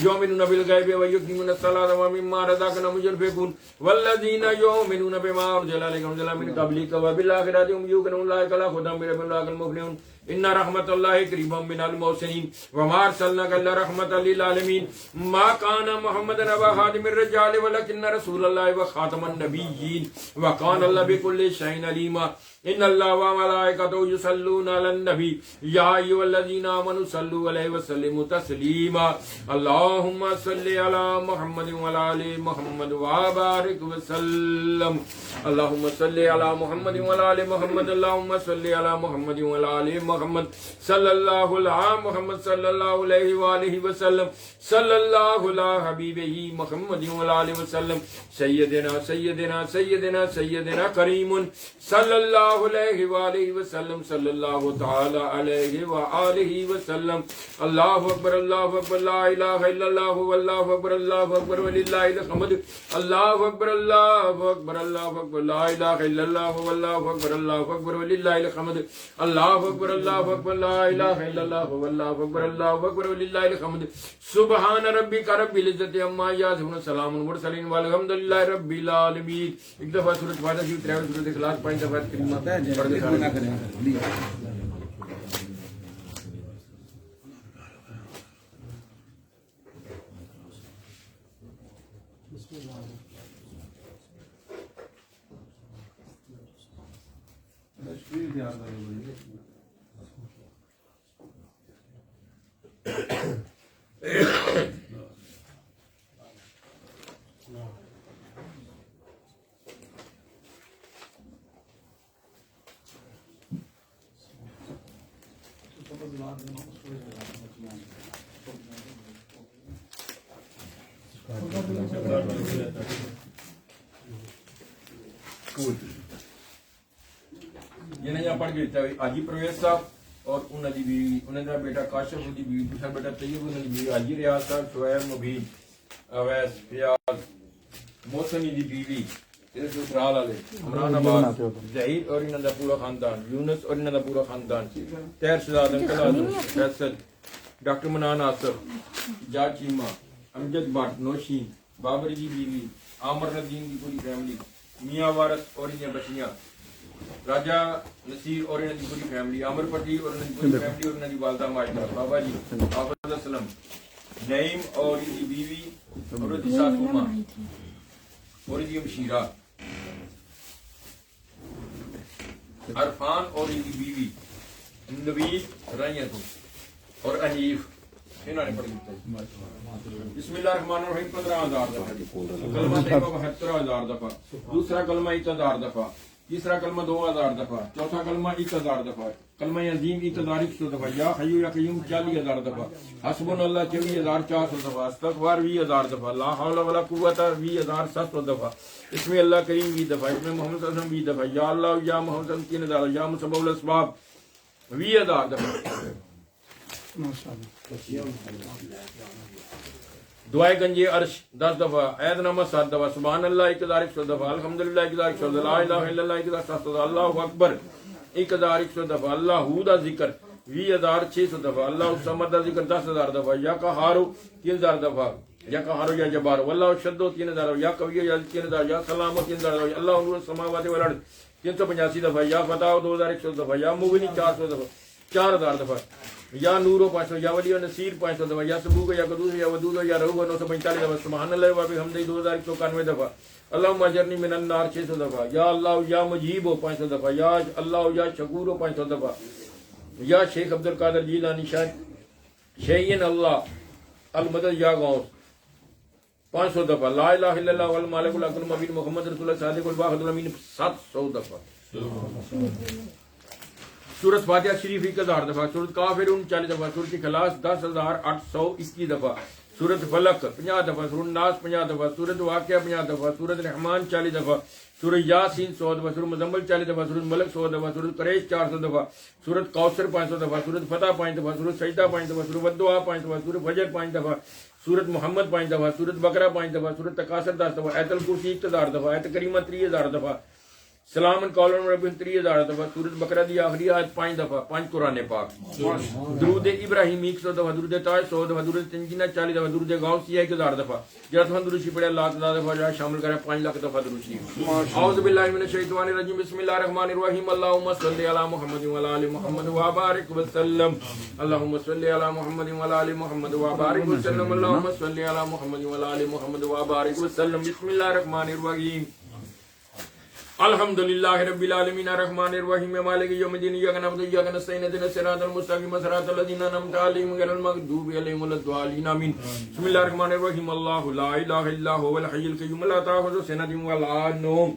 يؤمنون بالغيب ويقيمون الصلاة ومما رزقناهم ينفقون والذين يؤمنون بما أنزل إليك وأنزل من قبلك وبالآخرة هم يوقنون أولئك على هدى من ربهم أولئك المفلحون. إن رحمة الله قريب من المحسنين وما أرسلناك إلا رحمة للعالمين. ما كان محمد أبا أحد من الرجال ولكن رسول الله وخاتم النبيين وكان الله بكل شيء عليما. إن الله وملائكته يصلون على النبي يا أيها الذين آمنوا صلوا عليه وسلموا تسليما. اللهم صل على محمد وعلى آل محمد وبارك وسلم. اللهم صل على محمد وعلى آل محمد. اللهم صل على محمد وعلى آل محمد صلى الله على محمد صلى الله عليه وآله وسلم صلى الله على حبيبه محمد وعلى آله وسلم. سيدنا سيدنا سيدنا سيدنا كريم صلى الله عليه وآله وسلم صلى الله تعالى عليه وآله وسلم. الله أكبر الله أكبر لا إله إلا الله والله أكبر الله أكبر ولله الحمد. الله أكبر الله أكبر الله أكبر لا إله إلا الله والله أكبر الله أكبر ولله الحمد. الله أكبر الله أكبر لا إله إلا الله والله أكبر الله أكبر ولله الحمد. سبحان ربك رب العزة عما يصفون سلام المرسلين والحمد لله رب العالمين. ایک دفعہ سورۃ فاتحہ کی تلاوت سورۃ اخلاص 5 دفعہ کلمہ پڑھ کے کھانا کریں. یہ نہیں پڑھ کے دیتا حاجی پرویز صاحب اور انہوں دی بیوی انہوں دا بیٹا کاشف دی بیوی دوسرا بیٹا طیب انہوں دی بیوی حاجی ریاض صاحب شعیب مبین اویس فیاض محسنی دی بیوی تیرے سسرال والے عمران آباد زہید اور انہوں دا پورا خاندان یونس اور انہوں دا پورا خاندان طاہر شہزاد انکل اعظم فیصل ڈاکٹر منان آصف جاج چیمہ امجد بٹ نوشین بابر کی بیوی عامر ندیم کی پوری فیملی میاں وارث اور انہیں بچیاں راجہ نصیر اور انہیں پوری فیملی عامر پٹی اور انہیں پوری فیملی اور انہیں والدہ ماجدہ بابا جی حافظ اسلم نعیم اور انہیں بیوی اور انہیں ساتھومہ اور انہیں مشیرہ عرفان اور انہیں بیوی نوید رائیت اور انیف انہوں نے پڑھ دیتا ہے. بسم اللہ الرحمن الرحیم 15,000 دفعہ کلمہ طیبہ 72,000 دفعہ دوسرا کلمہ 1,000 دفعہ تیسرا کلمہ 2000 دفعہ، چوتھا کلمہ 1000 دفعہ، کلمہ عظیم 1000 دفعہ، یا حی یا قیوم 40000 دفعہ، حسبنا اللہ 24400 دفعہ، استغفار 20000 دفعہ، لا حول ولا قوت 20700 دفعہ، اسم اللہ کریم 20 دفعہ، اسم محمد صلی اللہ علیہ وسلم 20 دفعہ، یا اللہ یا محمد صلی اللہ علیہ وسلم 3000، یا مسبب الاسباب 20000 دفعہ، دعائے گنج عرش 10 دفعہ، عید نامہ 7 دفعہ، سبحان اللہ 1100 دفعہ، الحمدللہ 1100 دفعہ، لا الہ الا اللہ 1700 دفعہ، اللہ اکبر 1100 دفعہ، اللہ دا ذکر 20600 دفعہ، اللہ الصمد دا ذکر 10000 دفعہ، یا قہارو 3000 دفعہ، یا قہارو یا جبار، واللہ شدو 3000، یا قوی یا 3000، یا سلام 3000 دفعہ، اللہ نور السماوات والارض 385 دفعہ، یا فتح 2100 دفعہ، یا مغنی 400 دفعہ 4000 دفعہ، یا نور 500، یا ولی و نصیر 500 دفعہ، یا سبوک یا قدوس یا ودود یا رؤوف 945 دفعہ، سبحان اللہ و بحمدہ 2191 دفعہ، اللہم اجرنی من النار 600 دفعہ، یا اللہ یا مجیب 500 دفعہ، یا اللہ یا شکور 500 دفعہ، یا شیخ عبد القادر جیلانی شیئن اللہ المدد یا غوث 500 دفعہ، لا الہ الا اللہ والمالک الحق المبین محمد رسول اللہ صادق الواحد الامین 700 دفعہ، سورۃ فاتحہ شریف 1000 دفعہ، سورۃ کافر 39 دفعہ، سورۃ اخلاص 10821 دفعہ، سورۃ فلق 50 دفعہ، سورۃ ناس 50 دفعہ، سورۃ واقعہ 50 دفعہ، سورۃ رحمان 40 دفعہ، سورۃ یاسین 100 دفعہ، سورۃ مزمل 40 دفعہ، سورۃ ملک 100 دفعہ، سورۃ قریش 400 دفعہ، سورۃ کوثر 500 دفعہ، سورۃ فتح 5 دفعہ، سورۃ سجدہ 5 دفعہ، سورۃ والدعاء 5 دفعہ، سورۃ فجر 5 دفعہ، سورۃ محمد 5 دفعہ، سورۃ بقرہ 5 دفعہ، سورۃ تکاثر 10 دفعہ، آیت الکرسی 1000 دفعہ، آیت کریمہ 3000 دفعہ، سلام قول رب 3000 دفعہ، سورۃ بقرہ دی آخری آیت 5 دفعہ، 5 قرآن پاک، درود ابراہیم 100 دفعہ، درود طاہر 100 دفعہ، درود تنجینہ 40 دفعہ، درود غوثیہ 1000 دفعہ، جراتمند درود شریف پڑھے اللہ تعالیٰ دفعہ جو ہے شامل کرے 5 لاکھ دفعہ درود شریف۔ اعوذ باللہ من الشیطان الرجیم، بسم اللہ الرحمن الرحیم، اللہم صلی علی محمد وعلی آل محمد وبارک وسلم، اللہم صلی علی محمد وعلی آل محمد وبارک وسلم، اللہم صلی علی محمد وعلی آل محمد وبارک وسلم، بسم اللہ الرحمن الرحیم، الحمدللہ رب العالمین الرحمن الرحیم مالک یوم الدین، ایاک نعبد و ایاک نستعین، اهدنا الصراط المستقیم صراط الذین انعمت علیہم غیر المغضوب علیہم ولا الضالین آمین۔ بسم اللہ الرحمن الرحیم، اللہ لا الہ الا هو الحی القیوم لا تأخذہ سنۃ ولا نوم،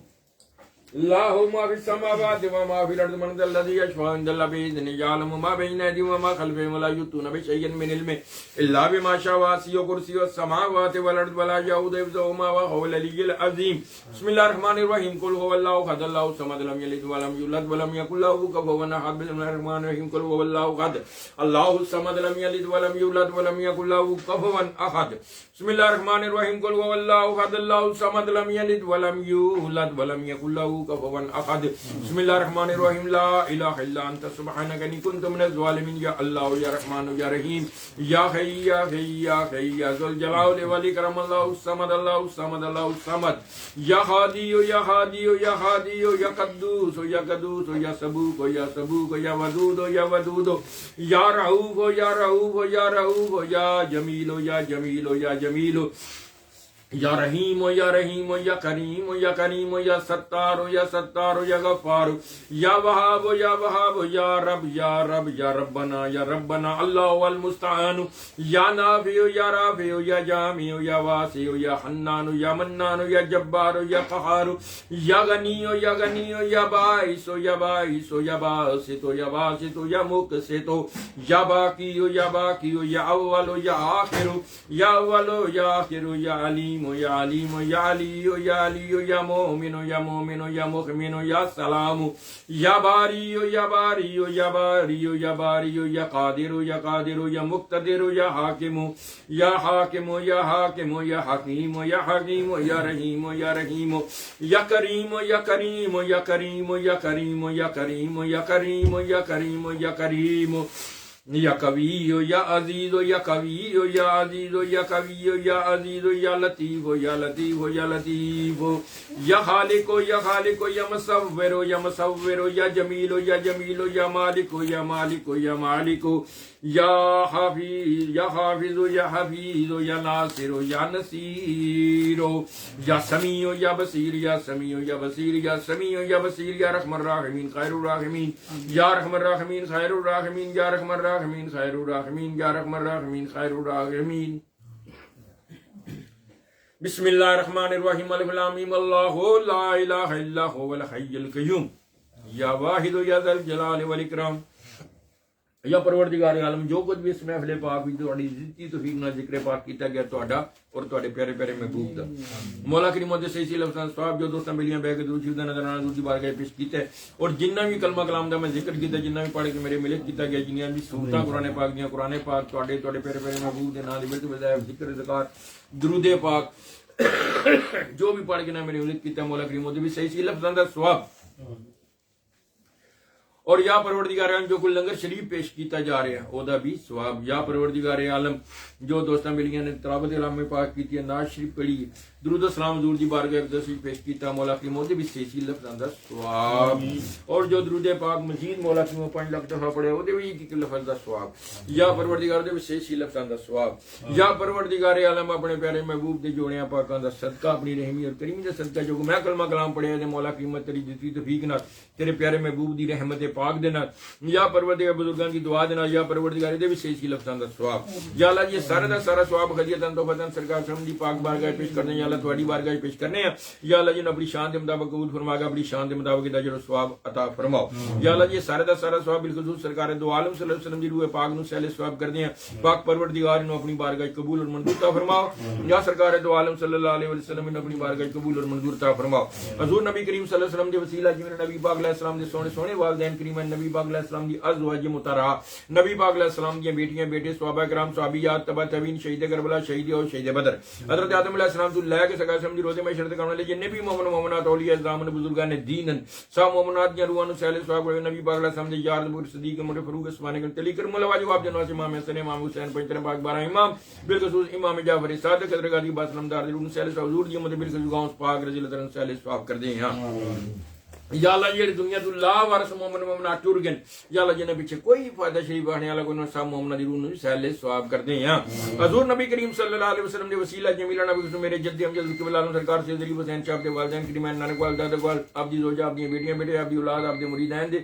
له ما في السماوات وما في الارض، من ذا الذي يشفع عنده باذنه، يعلم ما بين ايديهم وما خلفهم، ولا يحيطون بشيء من علمه الا بما شاء، وسع كرسيه السماوات والارض ولا يؤوده حفظهما وهو العلي العظيم۔ بسم الله الرحمن الرحيم، قل هو الله احد الله الصمد لم يلد ولم يولد ولم يكن له كفوا احد، بسم الله الرحمن الرحيم، قل هو الله احد الله الصمد لم يلد ولم يولد ولم يكن له كفوا احد، بسم الله الرحمن الرحيم، قل هو الله احد الله الصمد لم يلد ولم يولد ولم يكن له كفوا احد، بسم الله الرحمن الرحيم، لا اله الا انت سبحانك اني كنت من الظالمين، يا الله يا رحمن يا رحيم، يا حي يا حي يا حي يا ذو الجلال والاكرام، الله الصمد الله الصمد الله الصمد، يا هادي يا هادي يا هادي يا قدوس يا قدوس يا سبوك يا سبوك يا ودود يا ودود، يا رؤوف يا رؤوف يا رؤوف، يا جميل يا جميل يا جميل، یا رحیم یا رحیم یا کریم یا کریم یا ستار یا ستار یا غفار، یا وہاب یا وہاب، یا رب یا رب یا ربنا یا ربنا، اللہ المستعان، یا نافع یا رافع یا جامع یا واسع یا حنان یا منان یا جبار یا قہار، یا غنی یا غنی یا باعث یا باعث یا باسط یا باسط یا مقسط، یا باقی یا باقی یا اول یا آخر، یا اول یا آخر، یا علیم یا علیم یا علی یا علی یا مومن یا مومن یا مؤمن یا سلام، یا باری یا باری یا باری یا باری یا قادر یا قادر یا مقتدر یا حاکم یا حاکم یا حاکم یا حکیم یا حکیم یا رحیم یا رحیم، یا کریم یا کریم یا کریم یا کریم یا کریم یا کریم یا کریم یا کریم، یا قوی یا عزیز یا قوی یا عزیز یا قوی یا عزیز یا لطیف یا لطیف یا لطیف، یا خالق یا خالق یا مصور یا مصور یا جمیل یا جمیل یا مالک یا مالک یا مالک، یا حافظ یا حافظ یا حفیظ یا ناصر یا نصیر، یا سمیع یا بصیر یا سمیع یا بصیر یا سمیع یا بصیر، یا رحم الراحمین خیر الراحمین، یا رحم الراحمین خیر الراحمین، یا رحم الراحمین خیر الراحمین، یا رحم الراحمین خیر الراحمین، بسم اللہ الرحمن الرحیم الف لام میم اللہ لا الہ الا هو الحی القیوم یا واحد یا ذا الجلال والاکرام. یا پروردگار عالم جو کچھ بھی اس محفل پاک بھی تہاڈی ذاتی توفیق نال ذکر پاک کیتا گیا تہاڈا اور تہاڈے پیارے پیارے محبوب دا مولا کریم دے صحیح لفظاں صاحب جو دوستاں ملیاں بیٹھ کے درود شریف دا نظر آنا دی بارگاہ پیش کیتا ہے اور جنہ بھی کلمہ کلام دا میں ذکر کیتا جنہ بھی پڑھ کے میرے ملک کیتا گیا جنیاں بھی سورتاں قرآن پاک دیاں قرآن پاک تہاڈے پیارے پیارے محبوب دے نام دے وچ بجائے ذکر ذکر درود پاک جو بھی پڑھ کے نہ میرے ملک کیتا مولا کریم دے بھی صحیح لفظاں دا ثواب اور یا پروردگار عالم جو کوئی لنگر شریف پیش کیتا جا رہا ہے او دا بھی ثواب. یا پروردگار عالم جو دوستاں ملیاں نے تلاوت کلام پاک کیتی ہے نعت شریف پڑھی درود و سلام حضور دی بارگاہ اقدس وچ پیش کیتا مولا کریم دے بھی صحیح لفظاں دا ثواب اور جو درود پاک مزید مولا کریم 5 لاکھ دفعہ پڑھے او دے بھی ایک لفظ دا ثواب. یا پروردگار دے بھی صحیح لفظاں دا ثواب. یا پروردگار عالم اپنے پیارے محبوب دے جوڑیاں پاکاں دا صدقہ اپنی رحمی اور کریمی دا صدقہ جو میں کلمہ کلام پڑھیا تے مولا کریم تیری دتی توفیق نال تیرے پیارے محبوب دی رحمت پاک دے نال یا پروردگار بزرگاں دی دعا دے نال یا پروردگار دے بھی صحیح لفظاں دا ثواب. یا اللہ یہ سارا دا سارا ثواب خدیتاں تو فتن سرکار سم دی پاک بارگاہ پیش کرنے یا اللہ تواڈی بارگاہ پیش کرنے ہیں. یا اللہ جی اپنی شان دے مطابق قبول فرما گا اپنی شان دے مطابق دا جو ثواب عطا فرماؤ. یا اللہ یہ سارا دا سارا ثواب بالخصوص سرکار دو عالم صلی اللہ علیہ وسلم دی روح پاک نو سہل ثواب کر دیں پاک پروردگار نو اپنی بارگاہ قبول اور منظور عطا فرماؤ. یا سرکار دو عالم صلی اللہ علیہ وسلم نے اپنی بارگاہ قبول اور منظور عطا فرماؤ. حضور نبی کریم صلی اللہ علیہ وسلم دے وسیلہ جی میرے نبی پاک علیہ السلام دے سونے سونے والدین کریم نبی پاک علیہ السلام دی ازواج مطہرہ نبی پاک علیہ السلام دی بیٹیاں بیٹے صحابہ کرام صحابیات تبع تابعین شہید کربلا شہید اور شہید بدر حضرت آدم علیہ السلام تو لے کے سکا سم دی روزے میں شرط کرنے لے جن بھی مومن مومنات اولیاء اعظام بزرگان دین سا مومنات دی روحاں سہل ثواب نبی پاک علیہ السلام دی یار ابو صدیق مولا فاروق عثمان بن علی کرم اللہ جواب جناب امام حسن امام حسین پنجتر پاک 12 امام بالخصوص امام جعفر صادق حضرت غازی باسلم دار دی روح سہل ثواب حضور دی مدد بالخصوص گاؤں پاک رضی اللہ عنہ سہل ثواب کر دیں. ہاں یا اللہ یہ دنیا تو لا وارث مومن مومنات ٹر گئے یا اللہ جنہ پیچھے کوئی فائدہ شریف آنے والا کوئی سب مومنہ دی روح سہل ثواب کر دیں. حضور نبی کریم صلی اللہ علیہ وسلم دے وسیلہ جمیلہ نبی میرے جد امجد قبلہ عالم سرکار سے ذریعہ حسین صاحب دے والدین کریمان نانک والد دادا وال آپ دی زوجہ آپ دی بیٹیاں بیٹے آپ دی اولاد آپ دی مریدین دے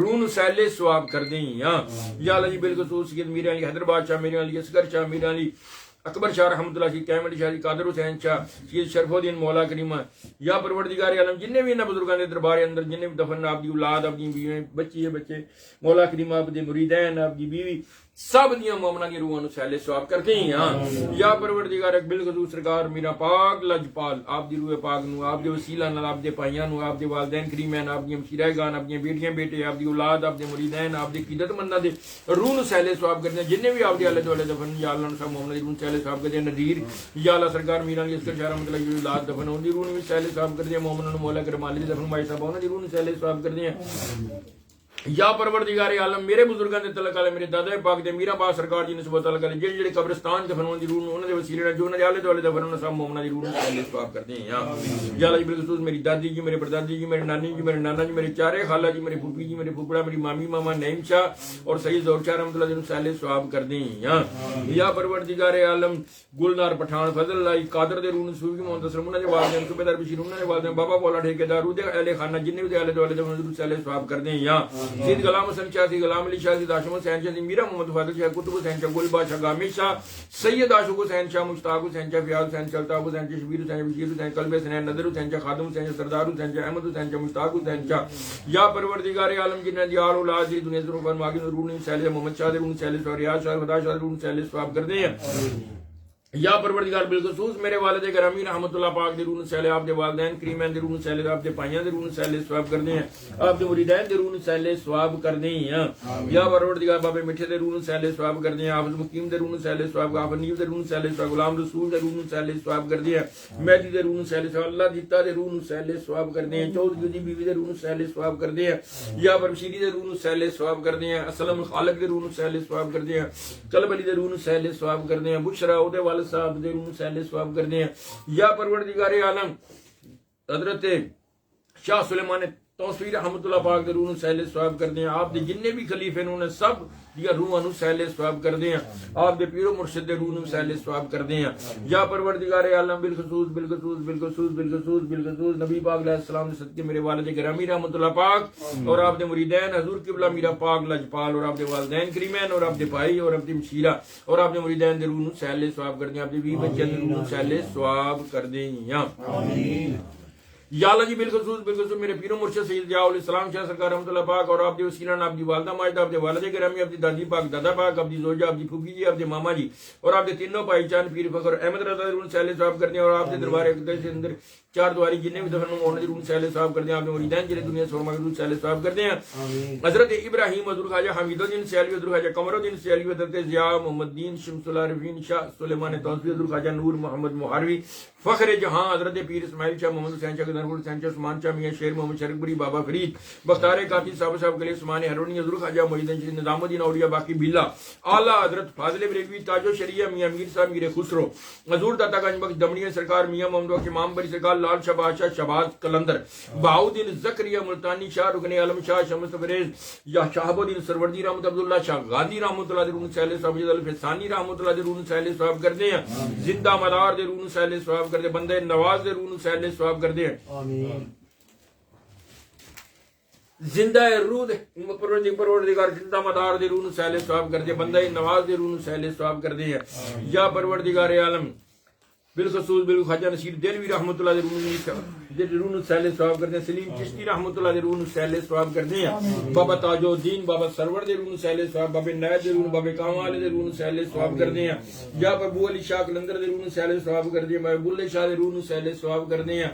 روح سہل ثواب کر دیں. یا اللہ جی بالخصوص سید میرے علی حیدر بادشاہ میرے علی اصغر شاہ میرے علی اکبر شاہ رحمۃ اللہ کی کیمل شاہ قادر حسین شاہ سید شرف الدین مولا کریمہ یا پروردگار عالم جننے بھی انہاں بزرگاں دے دربار اندر جننے بھی دفن آپ دی اولاد آپ دی بیوی بچی بچے مولا کریمہ آپ دے مریدین آپ دی بیوی سب دیاں مومناں دی روحاں نو سہل ثواب کرتے ہیں. یا پروردگار بالخصوص سرکار میرا پاک لجپال آپ دی روح پاک نو آپ دے وسیلہ نال آپ دے پائیاں نو آپ دے والدین کریمین آپ دی ہمشیرہ گان آپ دی بیٹیاں بیٹے آپ دی اولاد آپ دے مریدین آپ دے عقیدت منداں دے روح نو سہل ثواب کرتے ہیں جننے بھی آپ دے آلے دوالے دفن یا اللہ سب مومناں دی روح سہل ثواب کرتے ہیں. نذیر یا اللہ سرکار میرا علی اصغر شاہ رحمۃ اللہ کی اولاد دفن ان دی روح نو سہل ثواب کرتے ہیں مومناں نو مولا کریم علی دفن بھائی صاحب انہاں دی روح نو سہل ثواب کرتے ہیں. یا پروردگار عالم میرے بزرگاں دے تعلق والے میرے دادا پاک دے میرا با سرکار جی نسبت تعلق والے جڑے قبرستان دفن ہون دی روح انہاں دے وسیلے جو انہاں دے آلے دوالے دفن انہاں سب مومناں دی روح سہل ثواب کرتے ہیں. یا اللہ بالخصوص میری دادی جی میرے پردادی جی میرے نانی جی میرے نانا جی میرے چارے خالہ جی میرے پھوپھی جی میرے پھوپڑا میری مامی ماما نعیم شاہ اور سید ظہور شاہ رحمۃ اللہ سہل ثواب کر دیں. یا پروردگار عالم گلنار پٹھان فضل اللہ قادر دے روح صوفی محمد انہاں دے والدین صوبیدار بشیر انہاں دے والدین بابا مولا ٹھیکیدار روح دے اہل خانہ جننے بھی اہل دوالے دفن سہل ثواب کر دیں. سید غلام حسن شاہ سی غلام علی شاہ سی داشم حسین شاہ سی میرا محمد فاضل شاہ قطب حسین شاہ گل بادشاہ گامی شاہ سید عاشق حسین شاہ مشتاق حسین شاہ فیاض حسین شاہ الطاف حسین شاہ شبیر حسین بشیر حسین قلب حسین نظر حسین شاہ خادم حسین شاہ سردار حسین شاہ احمد حسین شاہ مشتاق حسین شاہ. یا پروردگار عالم جنہاں دی آل اولاد دی دنیا سے پر ماگی روح نے سہل محمد شاہ دے روح سہل ثواب ریاض شاہ خدا شاہ روح سہل ثواب کر دیں. یا پروردگار بالخصوص میرے والد گرامی رحمۃ اللہ پاک دی روح سہل آپ دے والدین کریمین دی روح سہل آپ دے پائیاں دی روح سہل ثواب کر دیں آپ دے مریدین دی روح سہل ثواب کر دیں. یا پروردگار بابے میٹھے دے روح سہل ثواب کر دیں حافظ مقیم دے روح سہل ثواب حافظ نیو دے روح سہل ثواب غلام رسول دے روح سہل ثواب کر دیں مہدی دے روح سہل ثواب اللہ دیتا دے روح سہل ثواب کر دیں چودھری دی بیوی دے روح سہل ثواب کر دیں. یا برشیری دے روح سہل ثواب کر دیں اسلم خالق دے روح سہل ثواب کر دیں قلب علی دے روح سہل ثواب کر دیں بشرا او دے والد صاحب دے روح سہل ثواب کر دیں. یا پروردگار عالم حضرت شاہ سلیمان توسیع رحمۃ اللہ پاک دے روح سہل ثواب کر دیں آپ دے جننے بھی خلیفے انہوں نے سب دیا روحاں نو سیلے ثواب کردے ہیں آپ دے پیرو مرشد دے روح نو سیلے ثواب کردے ہیں یا پروردگار عالم بالخصوص بالخصوص بالخصوص بالخصوص بالخصوص نبی پاک علیہ السلام دے صدقے میرے والد گرامی رحمۃ اللہ پاک اور آپ دے مریدین حضور قبلہ میرا پاک لجپال اور آپ دے والدین کریمین اور آپ دے بھائی اور آپ دے مشیرہ اور آپ دے مریدین دے روح نو سیلے ثواب کردے ہیں آپ دے بھی بچے دے روح نو سیلے ثواب کردے ہیں یا اللہ جی بالخصوص میرے پیرو مرشد سید ضیاء الاسلام شاہ سرکار رحمۃ اللہ پاک اور آپ دے وسیلہ آپ دی والدہ ماجدہ آپ دے والد گرامی آپ دی دادی پاک دادا پاک آپ دی زوجہ آپ دی پھوپھی جی آپ دے ماما جی اور آپ دے تینوں بھائی چاند پیر فخر احمد رضا دے سیلے ثواب کرتے ہیں اور آپ دے دربار اقدس کے اندر چار دواری جنہیں بھی دفن ہونے دی سیلے ثواب کرتے ہیں آپ دے مریدین جنہیں دنیا سورما کے سیلے ثواب کرتے ہیں حضرت ابراہیم حضور خواجہ حمید الدین سیالوی حضور خواجہ قمر الدین سیالوی حضرت ضیاء محمد الدین شمس العارفین شاہ سلیمان توسیع حضور خواجہ نور محمد محاروی فخر جہاں حضرت پیر اسماعیل شاہ محمد حسین شاہ گدرپور حسین شاہ عثمان شاہ میاں شیر محمد شرک بری بابا فرید بختار کاتی صاحب کلی عثمان ہرونی حضور خواجہ محی الدین شریف نظام الدین اولیاء باقی بلا اعلیٰ حضرت فاضل بریلوی تاج و شریعہ میاں میر صاحب میر خسرو حضور داتا گنج بخش دمنی سرکار میاں محمد بخش امام بری سرکار لال شاہ بادشاہ شہباز کلندر بہاؤدین زکریا ملتانی شاہ رکن عالم شاہ شمس تبریز یا شہاب الدین سروردی رحمۃ عبداللہ شاہ غازی رحمۃ اللہ درون سیلے ثواب الفسانی رحمۃ اللہ درون سیلے ثواب کرتے ہیں زندہ مدار درون سیلے ثواب کرتے بندے نواز درون سیلے ثواب کرتے ہیں زندہ روح پروردگار زندہ مدار دے روح سیلے ثواب کرتے بندہ نواز دے روح سیلے ثواب کرتے ہیں یا پروردگار عالم بالخصوص خواجہ نصیر دہلوی رحمۃ اللہ دے روح سیلے ثواب کرتے ہیں سلیم چشتی رحمۃ اللہ دے روح سیلے ثواب کرتے ہیں بابا تاج الدین بابا سرور دے روح سیلے ثواب بابے نائب دے روح بابے کامال دے روح سیلے ثواب کرتے ہیں یا ابو علی شاہ کلندر دے روح سیلے ثواب کرتے ہیں ابو اللہ شاہ دے روح سیلے ثواب کرتے ہیں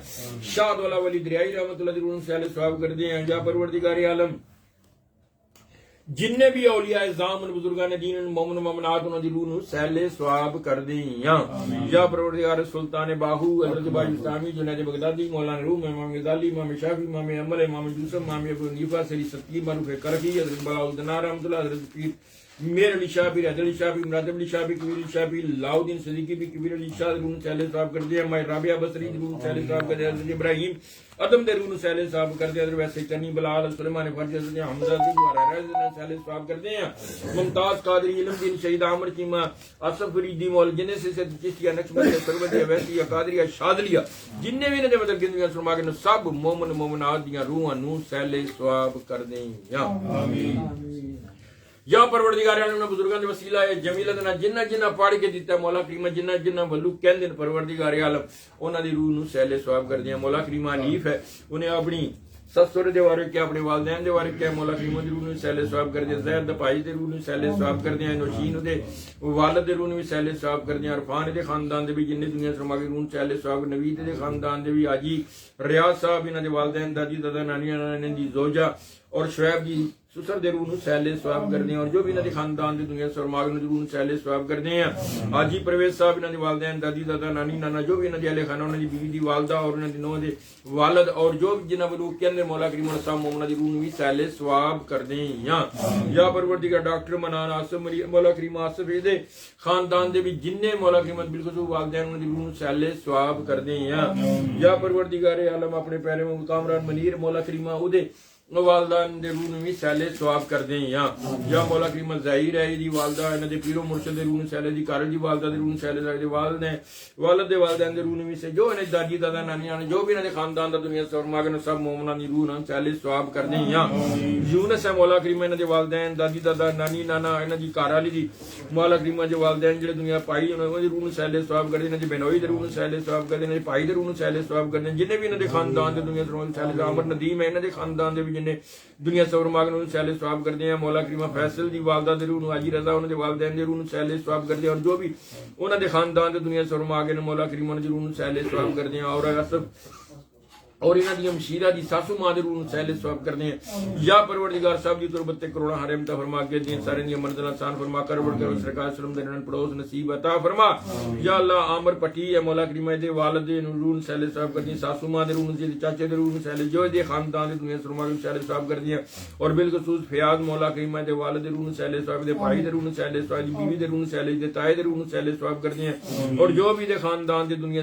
شاہ دولا ولی دریائی رحمۃ اللہ دے روح سیلے ثواب کرتے ہیں یا پروردگار عالم جننے بھی اولیاء اعظام بزرگان دین مومن مومنات انہوں دی روح سیلے ثواب کر دیاں یا پروردگار سلطان باہو حضرت بائی اسلامی جنید بغدادی مولانا روم امام غزالی امام شافعی امام عمل امام یوسف امام ابو حنیفہ سری ستی معروف کرخی حضرت بہاؤالدین رحمۃ اللہ حضرت پیر میر علی شاہ پیر حیدر علی شاہ پیر مراد علی شاہ پیر کبیر علی شاہ پیر لاؤدین صدیقی بھی کبیر علی شاہ روح سیلے ثواب کر دیا مائی رابعہ بصری روح سیلے ثواب کر دیا حضرت ابراہیم ادم دے روح سیلے ثواب کر دیا حضرت ویسے کنی بلال سلیمان فرج حضرت حمزہ دی سیلے ثواب کر دیا ممتاز قادری علم دین شہید عامر چیمہ اصف فریدی مول جنہیں سے چشتیہ نقشبندیہ سرودیہ ویسیہ قادریہ شادلیہ جنہیں بھی نے مطلب گندگیاں سرما کے سب مومن مومنات دیاں روحاں نو سیلے ثواب کر دیں یا پروردگار عالم نے بزرگان دے وسیلہ ہے جمیلہ دنا جنہ جنہ پاڑ کے دیتا ہے مولا کریم جنہ جنہ ولو کہندے پروردگار عالم انہاں دی روح نو سیلے ثواب کر دیاں مولا کریم حنیف ہے انہیں اپنی سسر دے بارے کیا اپنے والدین دے بارے کیا مولا کریم دی روح نو سیلے ثواب کر دیا زید دے بھائی دے روح نو سیلے ثواب کر دیا نوشین دے والد دے روح نو سیلے ثواب کر دیا عرفان دے خاندان دے بھی جننے دنیا سرما کے روح سیلے ثواب نوید دے خاندان دے بھی حاجی ریاض صاحب انہاں دے والدین دادی دادا نانی انہاں دی زوجہ اور شعیب دی سسر دے روح نو سیلے ثواب کر دیں اور جو بھی انہاں دے خاندان دے دنیا سرما کے روح نو سیلے ثواب کر دیں حاجی پرویز صاحب انہاں دے والدین دادی دادا نانی نانا جو بھی انہاں دے اہل خانہ انہاں دی بیوی دی والدہ اور انہاں دے نو دے والد اور جو بھی جناب لوگ کے اندر مولا کریم صاحب مومنہ دی روح نو سیلے ثواب کر دیں یا پروردگار ڈاکٹر منان آصف مولا کریم آصف دے خاندان دے بھی جننے مولا کریم بالخصوص والدین انہاں دی روح نو سیلے ثواب کر دیں یا پروردگار عالم اپنے پیارے کامران منیر مولا کریم او دے والدان دے روح نو سیلے ثواب کر دیں یا مولا کریم ظاہر ہے دی والدہ انہاں دے پیرو مرشد دے روح سیلے دی کارل دی والدہ دے روح سیلے دے والد دے والدین دے روح نو سے جو انہاں دادی دادا نانیاں جو بھی انہاں دے خاندان دا دنیا سے اور ماگن سب مومناں دی روح نو سیلے ثواب کر دیں یونس ہے مولا کریم انہاں دے والدین دادی دادا نانی نانا انہاں دی کارل دی مولا کریم دے والدین جڑے دنیا پائی انہاں دی روح نو سیلے ثواب کر دیں انہاں دی بہنوئی دے روح نو سیلے ثواب کر دیں انہاں دی بھائی دے روح نو سیلے ثواب کر دیں جنے بھی انہاں دے خاندان دے دنیا سے سیلے عمر ندیم ہے انہاں دے خاندان دے بھی جنے دنیا سے اور ماگن سیلے ثواب کر دیں مولا کریم فیصل دی والدہ دے روح نو حاجی رضا انہاں دے والدین دے روح نو سیلے ثواب کر دیں اور جو بھی انہاں دے خاندان دے دنیا سے اور ماگن مولا کریم انہاں دے روح نو سیلے ثواب کر دیں اور اصف اور انہاں دی مشیرہ دی ساسو ماں دے روح نو سیلے ثواب کر دیں یا پروردگار صاحب دی تربت کروڑا حرم تا فرما کے دین سارے دی منزل آسان فرما کر ورڈ کرو سرکار سلام دے نن پڑوس نصیب عطا فرما یا اللہ عامر پٹی ہے مولا کریم دے والد دے روح نو سیلے ثواب کر دیں ساسو ماں دے روح نو چاچے دے روح نو سیلے جو دے خاندان دے دنیا سرما کے سیلے ثواب کر دیں اور بالخصوص فیاض مولا کریم دے والد دے روح نو سیلے ثواب دے بھائی دے روح نو سیلے ثواب دی بیوی دے روح نو سیلے دے تائے دے روح نو سیلے ثواب کر دیں اور جو بھی دے خاندان دے دنیا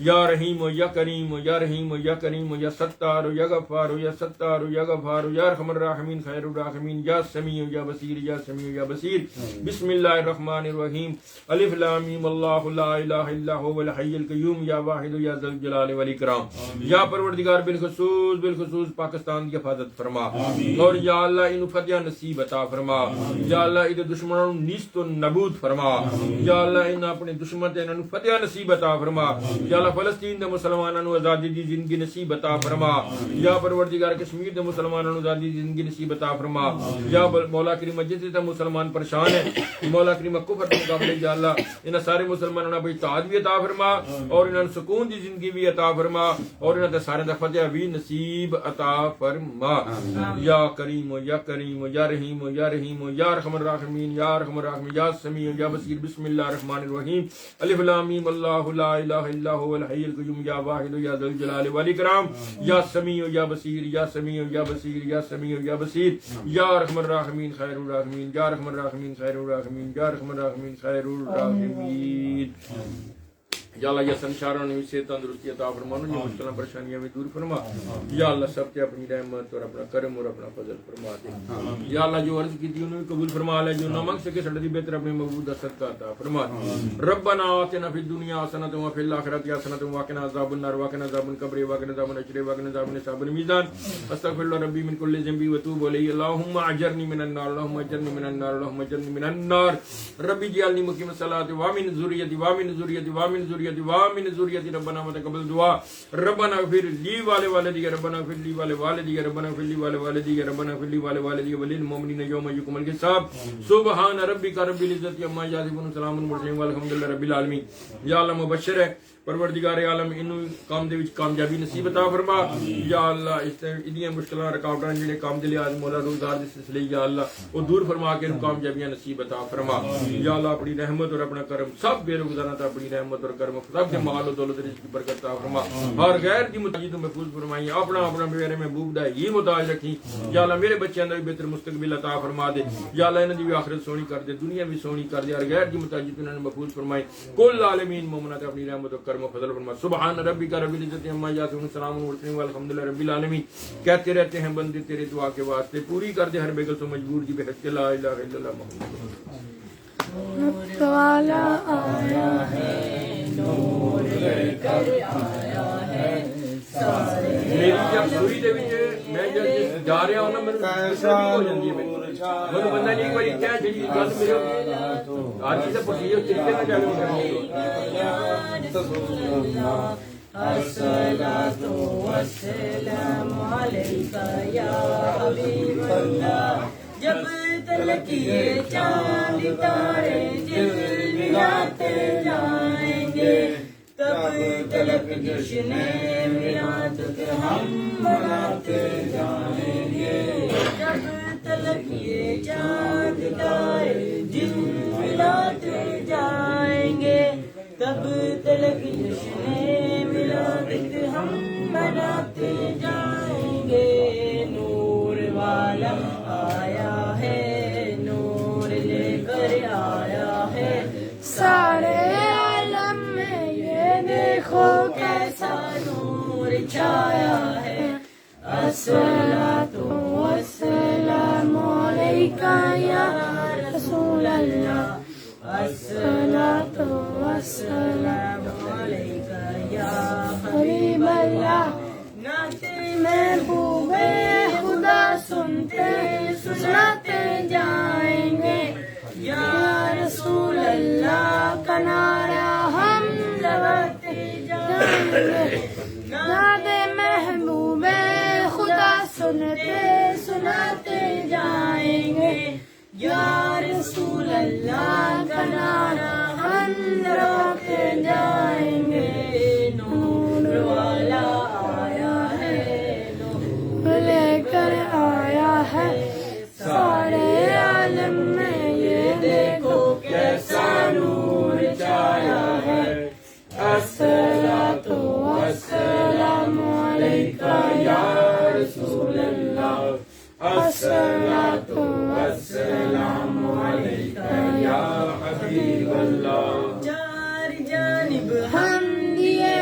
یا رحیم یا کریم یا رحیم یا کریم یا ستار یا غفار یا ستار یا غفار یا ارحم الراحمین خیر الراحمین یا سمیع یا بصیر یا سمیع یا بصیر بسم اللہ الرحمن الرحیم الف لام میم اللہ لا الہ الا هو الحی القیوم یا واحد یا ذو الجلال والاکرام یا پروردگار بالخصوص پاکستان کی حفاظت فرما اور یا اللہ ان فتح نصیب عطا فرما یا اللہ ان دشمنوں نیست و نابود فرما یا اللہ ان اپنے دشمن تے انہاں فتح نصیب عطا فرما یا اللہ فلسطین دے مسلماناں نو آزادی دی زندگی نصیب عطا فرما یا پروردگار کشمیر دے مسلماناں نو آزادی دی زندگی نصیب عطا فرما یا مولا کریم جس تے مسلمان پریشان ہیں مولا کریم کفر کے مقابلے یا اللہ ان سارے مسلمانوں نے اتحاد بھی عطا فرما اور انہاں سکون دی زندگی بھی عطا فرما اور انہاں تے سارے دا فتح بھی نصیب عطا فرما یا کریم یا کریم یا رحیم یا رحیم یا ارحم الراحمین یا ارحم الراحمین یا سمیع یا بصیر بسم اللہ الرحمن الرحیم الف لام میم اللہ لا الہ الا هو الحی القیوم یا واحد یا ذو الجلال والاکرام یا سمیع یا بصیر یا سمیع یا بصیر یا سمیع یا بصیر یا ارحم الراحمین خیر الراحمین یا ارحم الراحمین خیر الراحمین یا ارحم الراحمین خیر الراحمین یا اللہ یہ سنساروں نے سے تندرستی عطا فرما جو مشکل پریشانیاں میں دور فرما یا اللہ سب کے اپنی رحمت اور اپنا کرم اور اپنا فضل فرما دے یا اللہ جو عرض کی تھی انہوں نے قبول فرما لے جو نہ مانگ سکے سڑی بہتر اپنے محبوب صدقہ عطا فرما ربنا آتنا فی الدنیا حسنۃ وفی الآخرۃ حسنۃ وقنا عذاب النار وقنا عذاب القبر وقنا عذاب الحشر وقنا عذاب حساب الميزان استغفر الله ربي من كل ذنب وتوب اليه اللهم اجرني من النار اللهم اجرني من النار اللهم اجرني من النار ربي اجعلني مقيم الصلاة ومن ذريتي ومن ذريتي ومن ذريتي ومن ذريتي ربنا وتقبل دعاء ربنا اغفر لي ولوالدي ربنا اغفر لي ولوالدي ربنا اغفر لي ولوالدي ربنا اغفر لي ولوالدي وللمؤمنين يوم يقوم الحساب سبحان ربك رب العزة عما يصفون سلام المرسلين والحمد لله رب العالمين یا اللہ مبشر ہے پروردگار عالم انہوں کام دے وچ کامیابی نصیب عطا فرما یا اللہ اس ادیاں مشکلاں رکاوٹاں جڑے کام دے لیاز مولا روزگار دے سلسلے یا اللہ او دور فرما کے کامیابیاں نصیب عطا فرما یا اللہ اپنی رحمت اور اپنا کرم سب بے روزانہ تا اپنی رحمت اور کرم سب کے مال و دولت رزق کی برکت عطا فرما ہر غیر دی متعلق تو محفوظ فرمائی اپنا اپنا میرے محبوب دا یہ محتاج رکھی یا اللہ میرے بچیاں دا بھی بہتر مستقبل عطا فرما دے یا اللہ انہاں دی بھی آخرت سونی کر دے دنیا بھی سونی کر دے ہر غیر دی متعلق انہاں نے محفوظ فرمائی کل عالمین مومنات اپنی رحمت اور کرم و فضل فرما سبحان ربک رب العزت عما یصفون سلام المرسلین والحمد للہ رب العالمین کہتے رہتے ہیں بندے تیرے دعا کے واسطے پوری کر دے ہر بیگل تو مجبور جی بحق لا الہ الا اللہ محمد والا آیا ہے نور لے کر آیا ہے میری جب سوری دے وچ میں جب جا رہا ہوں نا میرے کیسا ہو جاندی ہے میری بندہ نہیں کوئی کہہ جڑی گل میرے آج سے پوچھی جو چیز نہ جانے الصلاۃ والسلام علیک یا حبیب اللہ جب تلک یہ چاند تارے جلولاتے جائیں گے تب تلک جشن میلاد ہم مناتے جائیں گے جب تلک یہ چاند تارے جلولاتے جائیں گے تب تلک جشن میلاد ہم مناتے جائیں گے نور والا آیا ہے نور لے کر آیا ہے سارے عالم میں یہ دیکھو کیسا نور چھایا ہے الصلاۃ والسلام علیک یا رسول اللہ الصلاۃ والسلام علیک یا حبیب اللہ نعت محبوب خدا سنتے سناتے جائیں گے یا رسول اللہ کا نعرہ ہم لگاتے جائیں گے نعت محبوب خدا سنتے سناتے جائیں گے یا رسول اللہ کا نعرہ ہم لگاتے جائیں گے نور والا آیا ہے نور لے کر آیا ہے سارے عالم میں یہ دیکھو کیسا نور چھایا ہے الصلاۃ والسلام علیک یا رسول اللہ الصلاۃ والسلام علیک یا حبیب اللہ چار جانب ہم دیے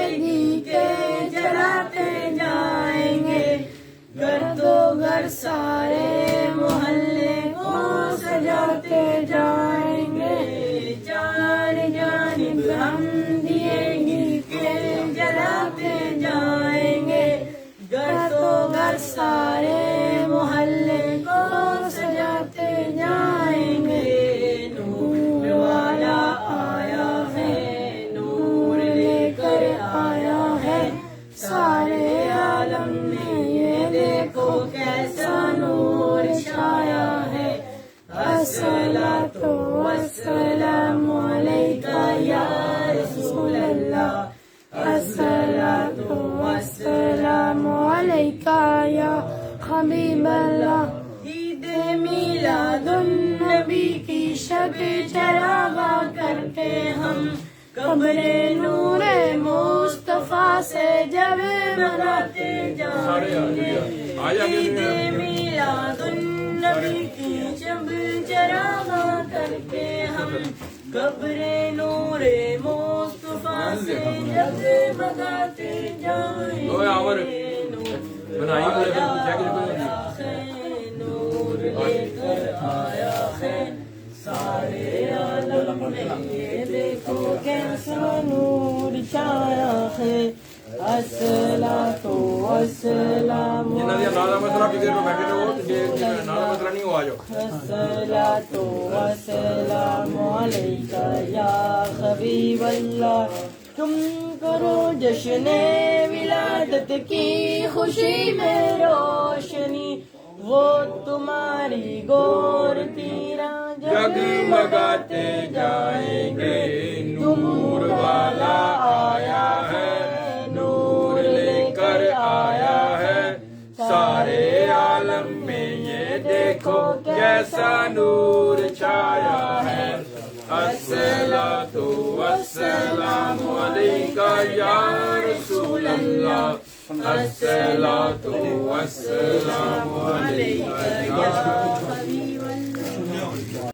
سارے محلے کو سجاتے جائیں گے چار جانب ہم دیے گی کے جلاتے جائیں گے گھر تو گھر سارے محلے کو سجاتے جائیں گے نور والا آیا ہے نور لے کر آیا ہے سارے عالم میں یہ دیکھو کیسا نور چھایا ہے الصلاۃ والسلام علیکہ یا رسول اللہ الصلاۃ والسلام علیکہ یا حبیب اللہ عید میلاد النبی کی شب چراغاں کرتے ہم قبر نور مصطفیٰ سے جب مناتے جائیں گے عید میلاد النبی کی شب چراغاں کرتے ہم قبر نور مصطفیٰ سے جب مناتے جائیں گے نور لے کر آیا ہے سارے عالم میں یہ دیکھو کیسا نور چھایا ہے الصلاۃ والسلام الصلاۃ والسلام علیکہ یا حبیب اللہ تم کرو جشن ولادت کی خوشی میں روشنی وہ تمہاری گور تیرا جگمگاتے جائیں گے نور والا آیا ہے نور لے کر آیا ہے سارے عالم میں یہ دیکھو کیسا نور چھایا ہے الصلاۃ والسلام علیکہ یا رسول اللہ الصلاۃ والسلام علیکہ یا